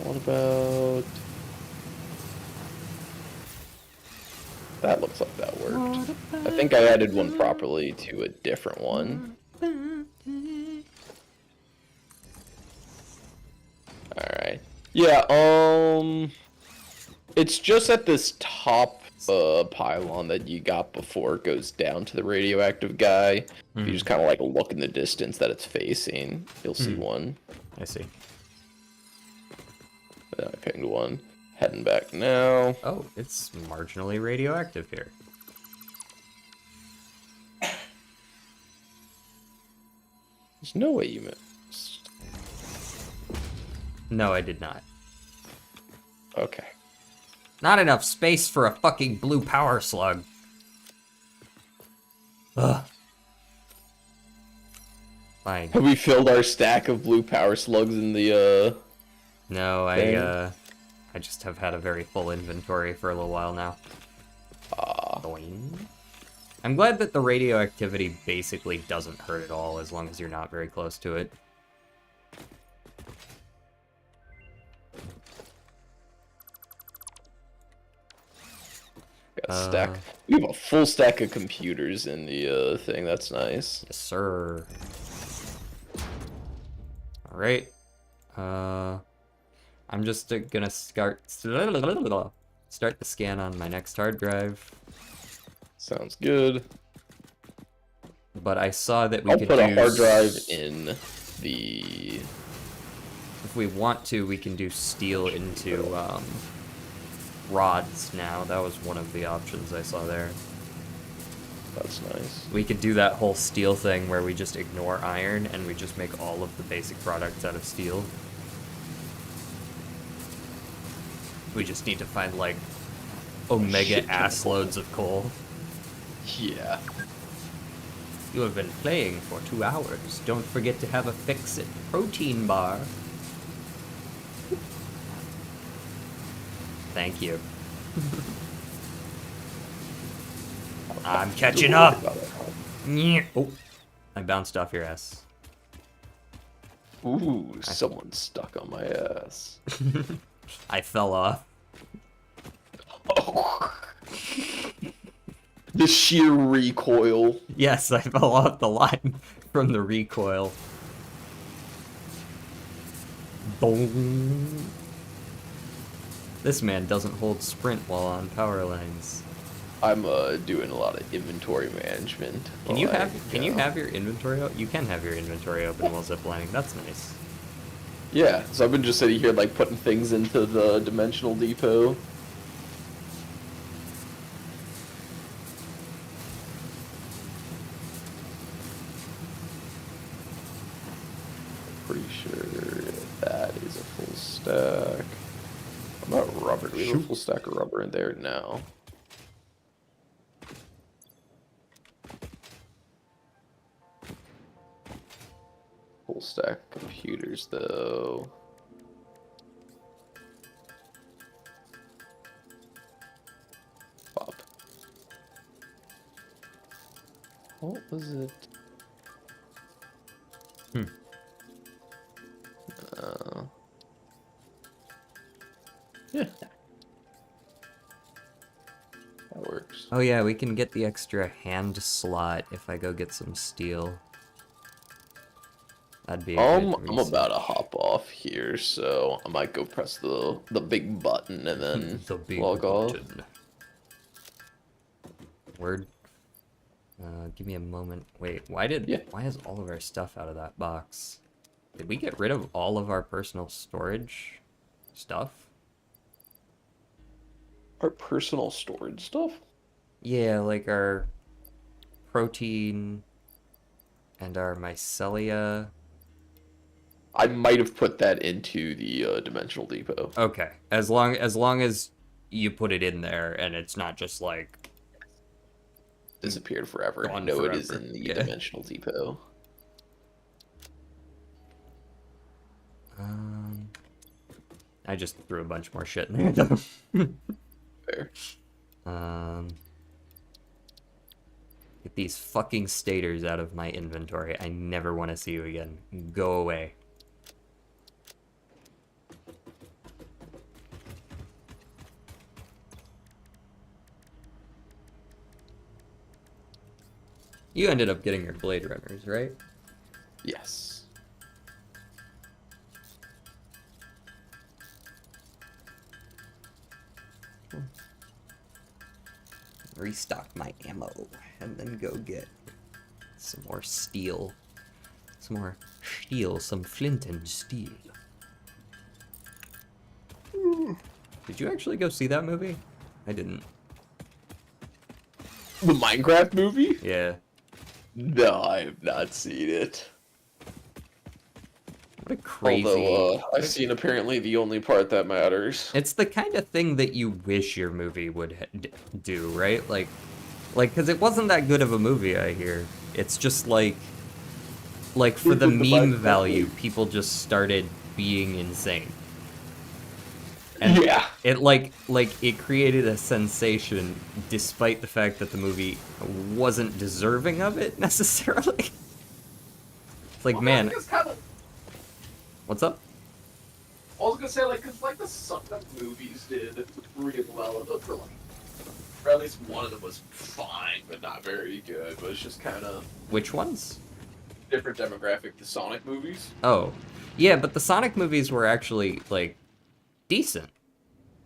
What about... That looks like that worked. I think I added one properly to a different one. Yeah, it's just at this top pylon that you got before it goes down to the radioactive guy. If you just kind of like look in the distance that it's facing, you'll see one. I see. I pinged one. Heading back now. Oh, it's marginally radioactive here. There's no way you missed. No, I did not. Okay. Not enough space for a fucking blue power slug. Ugh. Fine. Have we filled our stack of blue power slugs in the No, thing? I just have had a very full inventory for a little while now. Boing. I'm glad that the radioactivity basically doesn't hurt at all as long as you're not very close to it. Got a stack. We have a full stack of computers in the thing. That's nice. Yes, sir. Alright. I'm just gonna start the scan on my next hard drive. Sounds good. But I saw that we I'll could put a do hard drive in the. If we want to, we can do steel into rods now. That was one of the options I saw there. That's nice. We could do that whole steel thing where we just ignore iron and we just make all of the basic products out of steel. We just need to find like omega ass loads of coal. Yeah. You have been playing for 2 hours. Don't forget to have a fix-it protein bar. Thank you. I'm catching up. Oh, I bounced off your ass. Ooh, someone's stuck on my ass. I fell off. Oh. The sheer recoil. Yes, I fell off the line from the recoil. Boom. This man doesn't hold sprint while on power lines. I'm doing a lot of inventory management. Can you have your inventory open? You can have your inventory open while ziplining. That's nice. Yeah, so I've been just sitting here like putting things into the dimensional depot. Pretty sure that is a full stack. What about rubber? Do we have a full stack of rubber in there? No. Full stack computers though. Pop. What was it? Yeah. That works. Oh yeah, we can get the extra hand slot if I go get some steel. That'd be a good I'm reason. about to hop off here, so I might go press the big button and then The big log off. button. Word. Give me a moment. Wait, why is all of our stuff out of that box? Did we get rid of all of our personal storage stuff? Our personal storage stuff? Yeah, like our protein and our mycelia. I might have put that into the dimensional depot. Okay, as long as you put it in there and it's not just like Disappeared forever. Gone No, it is forever. in the Yeah. dimensional depot. I just threw a bunch more shit in there. Fair. Get these fucking stators out of my inventory. I never want to see you again. Go away. You ended up getting your Blade Runners, right? Yes. Restock my ammo and then go get some more steel. Some more steel, some flint and steel. Did you actually go see that movie? I didn't. The Minecraft movie? Yeah. No, I have not seen it. What a crazy... Although, I've seen apparently the only part that matters. It's the kind of thing that you wish your movie would do, right? Like, because it wasn't that good of a movie, I hear. It's just like for the meme value, people just started being insane. And yeah. it it created a sensation despite the fact that the movie wasn't deserving of it necessarily. It's like, Well, man, I think it's kind of, what's up? I was gonna say, like, cause like the some movies did really well, for like, or at least one of them was fine, but not very good. But it's just kind of Which ones? different demographic. The Sonic movies. Oh, yeah, but the Sonic movies were actually like decent.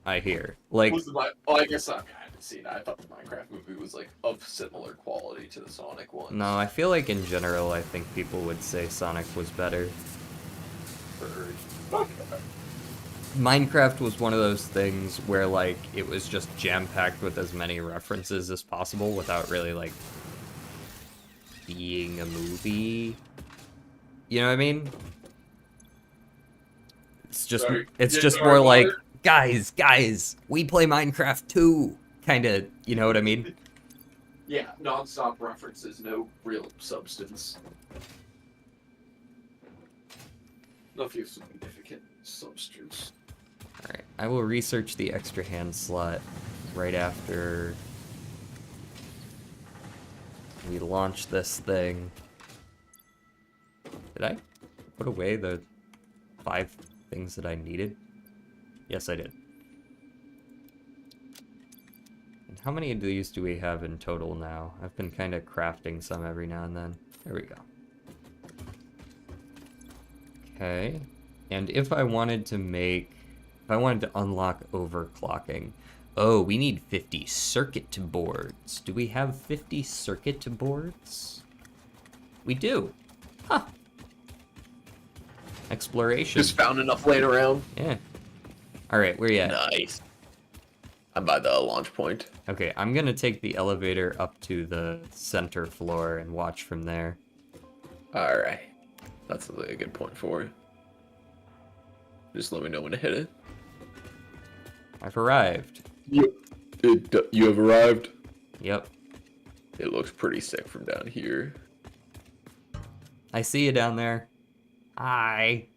I hear. Like, Oh, I guess I haven't seen it. I thought the Minecraft movie was like of similar quality to the Sonic one. no, I feel like in general, I think people would say Sonic was better. Minecraft was one of those things where, like, it was just jam-packed with as many references as possible without really, like, being a movie. You know what I mean? It's just, Sorry. it's Yeah, just sorry, more what? like, guys, we play Minecraft too. Kind of, you know what I mean? Yeah, non-stop references, no real substance. Nothing significant substance. Alright, I will research the extra hand slot right after we launch this thing. Did I put away the 5 things that I needed? Yes, I did. And how many of these do we have in total now? I've been kind of crafting some every now and then. There we go. Okay. And if I wanted to unlock overclocking, oh, we need 50 circuit boards. Do we have 50 circuit boards? We do. Huh. Exploration. Just found enough laying around. Yeah. Alright, where you at? Nice. I'm by the launch point. Okay, I'm gonna take the elevator up to the center floor and watch from there. Alright. That's a good point for you. Just let me know when to hit it. I've arrived. You have arrived? Yep. It looks pretty sick from down here. I see you down there. Hi.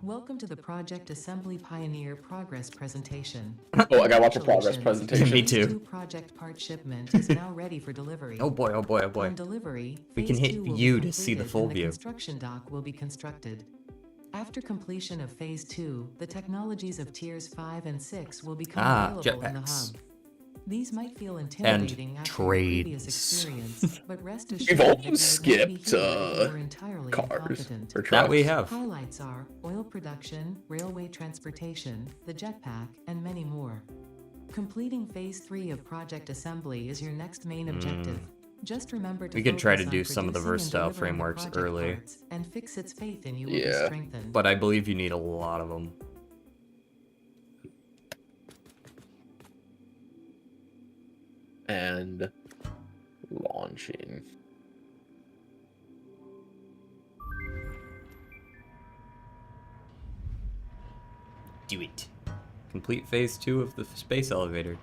Welcome to the Project Assembly Pioneer Progress Presentation. Oh, I gotta watch a progress Congratulations. presentation. Me too. Phase 2 project part shipment is now ready for delivery. Oh boy, oh boy, oh boy. On delivery, We can phase hit 2 will U be to see the completed full and view. The construction dock will be constructed. After completion of phase 2, the technologies of tiers 5 and 6 will become available in the jetpacks. hub. These might feel intimidating after your previous trades. experience, but rest assured We've that you almost would not be skipped here if you were entirely cars incompetent. or trucks. That we have. Highlights are oil production, railway transportation, the jetpack, and many more. Completing phase 3 of project assembly is your next main objective. Just remember to We could try to focus on do some of the producing and versatile delivering the frameworks project early. parts, and Fixit's faith in you will be Yeah. strengthened. But I believe you need a lot of them. And launching. Do it. Complete phase 2 of the space elevator.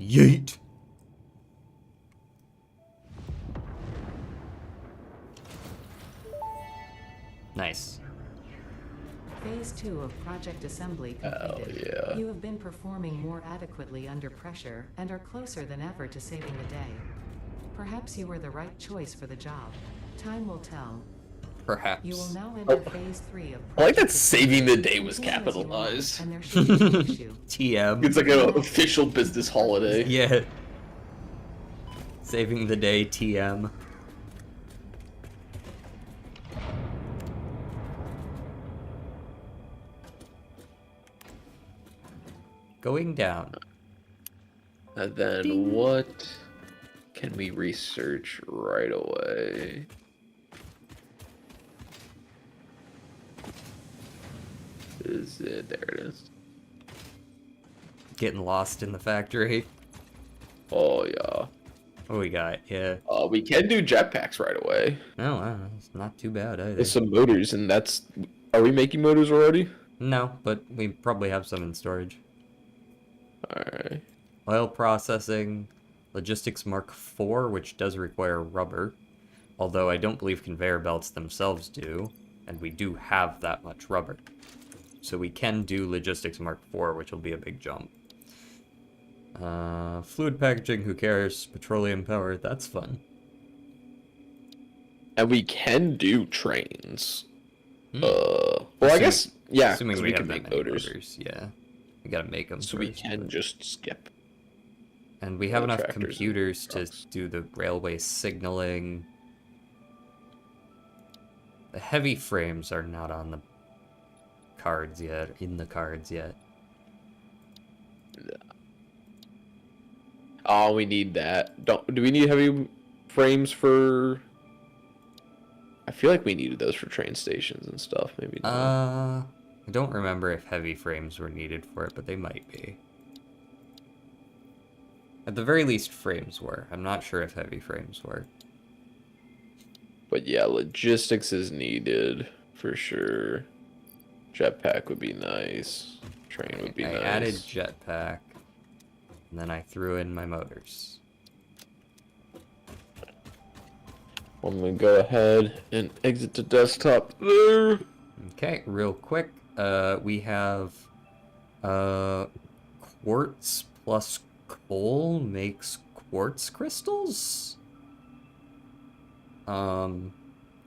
Yeet! Nice. Phase 2 of project assembly Hell completed. yeah. You have been performing more adequately under pressure and are closer than ever to saving the day. Perhaps you were the right choice for the job. Time will tell. Perhaps. You will now enter Oh. phase 3 of I like that Project saving the day was Continue as you want, capitalized. and there should be no issue. TM. It's like an official business holiday. Yeah. Saving the day, TM. Going down. And then what can we research right away? Is it? There it is. Getting lost in the factory. Oh yeah. What we got? Yeah. We can do jetpacks right away. No, it's not too bad either. With some motors, and that's. Are we making motors already? No, but we probably have some in storage. Alright. Oil processing, logistics Mark IV, which does require rubber. Although I don't believe conveyor belts themselves do, and we do have that much rubber. So we can do logistics Mark IV, which will be a big jump. Fluid packaging, who cares? Petroleum power, that's fun. And we can do trains. Hmm. Well, I guess, yeah, Assuming 'cause we can have that make many motors. yeah. We gotta make them So we can just skip. And we have enough tractors and computers to trucks. do the railway signaling. The heavy frames are not on the cards yet, in the cards yet. Oh, we need that. Do we need heavy frames for... I feel like we needed those for train stations and stuff. Maybe not. I don't remember if heavy frames were needed for it, but they might be. At the very least, frames were. I'm not sure if heavy frames were. But yeah, logistics is needed for sure. Jetpack would be nice. Train would be I nice. added jetpack, and then I threw in my motors. I'm gonna go ahead and exit the desktop there. Okay, real quick, we have quartz plus coal makes quartz crystals.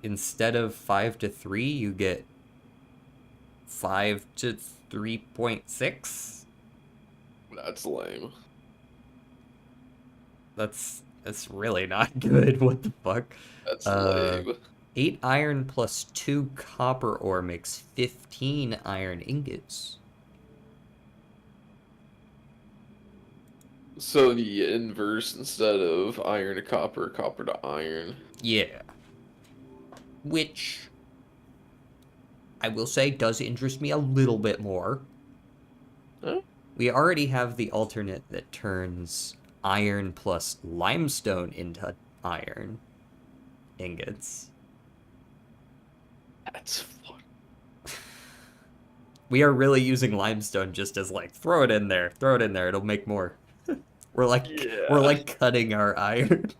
Instead of 5 to 3, you get 5 to 3.6. That's lame. That's really not good. What the fuck? That's lame. 8 iron plus 2 copper ore makes 15 iron ingots. So the inverse instead of iron to copper, copper to iron. Yeah. Which, I will say, does interest me a little bit more. Huh? We already have the alternate that turns iron plus limestone into iron ingots. That's fun. We are really using limestone just as like, throw it in there, it'll make more. We're like cutting our iron.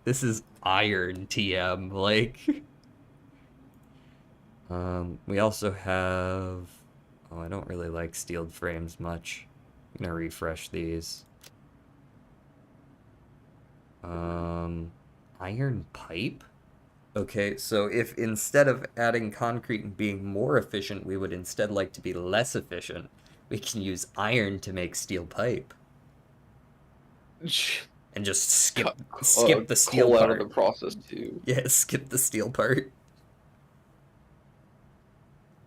This is iron TM, like. We also have, oh, I don't really like steeled frames much. I'm gonna refresh these. Iron pipe? Okay, so if instead of adding concrete and being more efficient, we would instead like to be less efficient, we can use iron to make steel pipe. And just skip the steel coal part. out of the process too. Yeah, skip the steel part.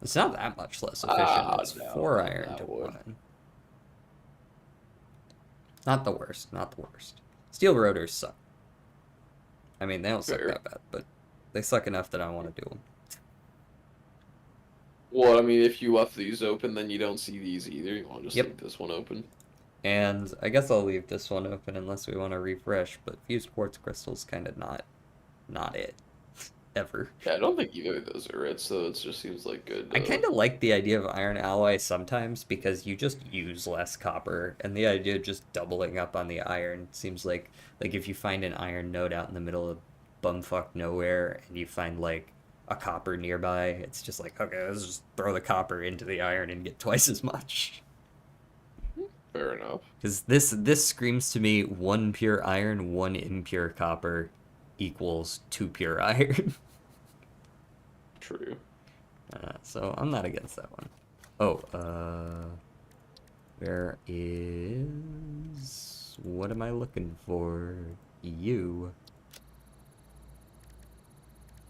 It's not that much less efficient. It's no, 4 iron that to would. 1. Not the worst, not the worst. Steel rotors suck. I mean, they don't suck Fair. that bad, but they suck enough that I want to do them. Well, I mean, if you left these open, then you don't see these either. You want to just Yep. leave this one open. And I guess I'll leave this one open unless we want to refresh, but fused quartz crystal's kind of not it. Ever. Yeah, I don't think either of those are it, so it just seems like good. I kind of like the idea of iron alloy sometimes because you just use less copper, and the idea of just doubling up on the iron seems like if you find an iron node out in the middle of bumfuck nowhere and you find like a copper nearby, it's just like, okay, let's just throw the copper into the iron and get twice as much. Fair enough. Because this screams to me 1 pure iron, 1 impure copper equals 2 pure iron. True. So I'm not against that one. Oh, where is... What am I looking for? You.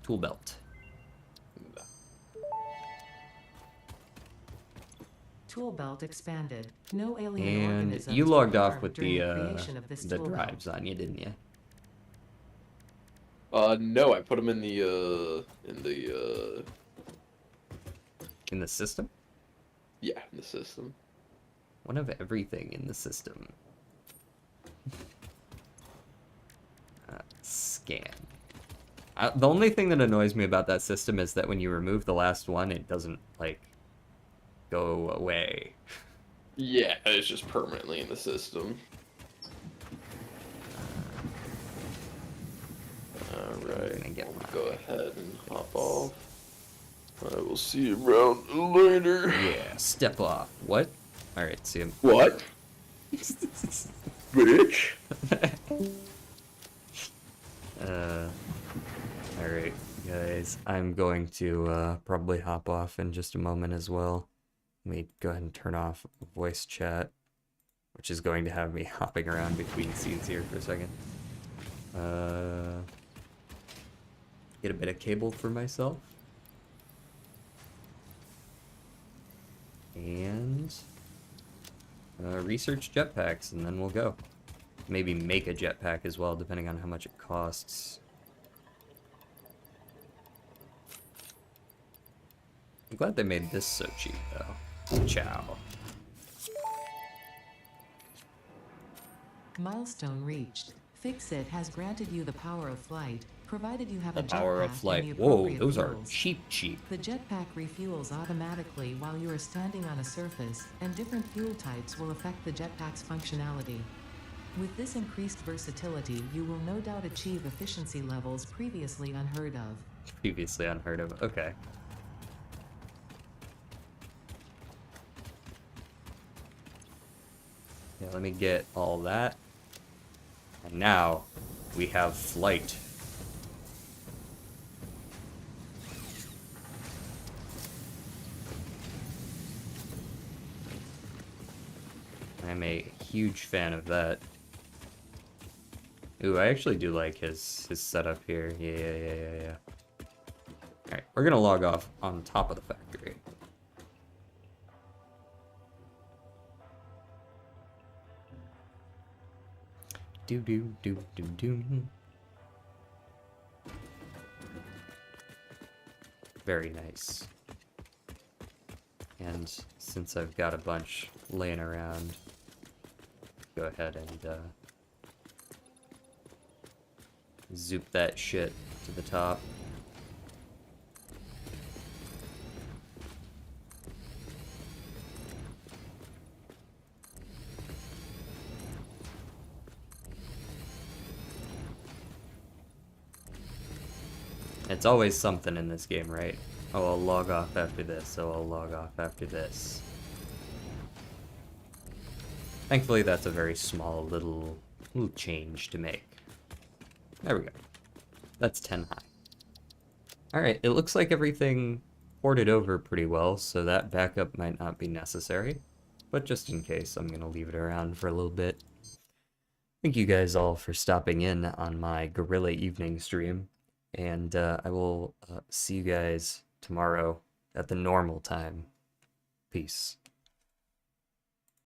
Tool belt. Tool belt expanded. No alien And organisms you were logged off harmed with during the creation of this tool drives belt. on you, didn't you? No, I put them in the In the system? yeah, in the system. One of everything in the system. Scan. The only thing that annoys me about that system is that when you remove the last one, it doesn't, like, go away. Yeah, it's just permanently in the system. Alright, gonna get we'll go ahead and hop off. I will see you around later. Yeah, step off. What? Alright, see him. What? Bitch? Alright, guys. I'm going to probably hop off in just a moment as well. Let me go ahead and turn off voice chat, which is going to have me hopping around between scenes here for a second. Get a bit of cable for myself. And research jetpacks, and then we'll go. Maybe make a jetpack as well, depending on how much it costs. I'm glad they made this so cheap, though. Ciao. Milestone reached. Fix-It has granted you the power of flight, provided you have The a power of jetpack and flight. the Whoa, appropriate those are fuels. cheap. The jetpack refuels automatically while you are standing on a surface, and different fuel types will affect the jetpack's functionality. With this increased versatility, you will no doubt achieve efficiency levels previously unheard of. Previously unheard of. Okay. Yeah, let me get all that. And now we have flight. I'm a huge fan of that. Ooh, I actually do like his setup here. Yeah. Alright, we're gonna log off on top of the factory. Do. Very nice. And since I've got a bunch laying around, go ahead and zoop that shit to the top. It's always something in this game, right? Oh, I'll log off after this. Oh, I'll log off after this. Thankfully, that's a very small little change to make. There we go. That's 10 high. Alright, it looks like everything ported over pretty well, so that backup might not be necessary. But just in case, I'm going to leave it around for a little bit. Thank you guys all for stopping in on my Gorilla Evening stream. And I will see you guys tomorrow at the normal time. Peace.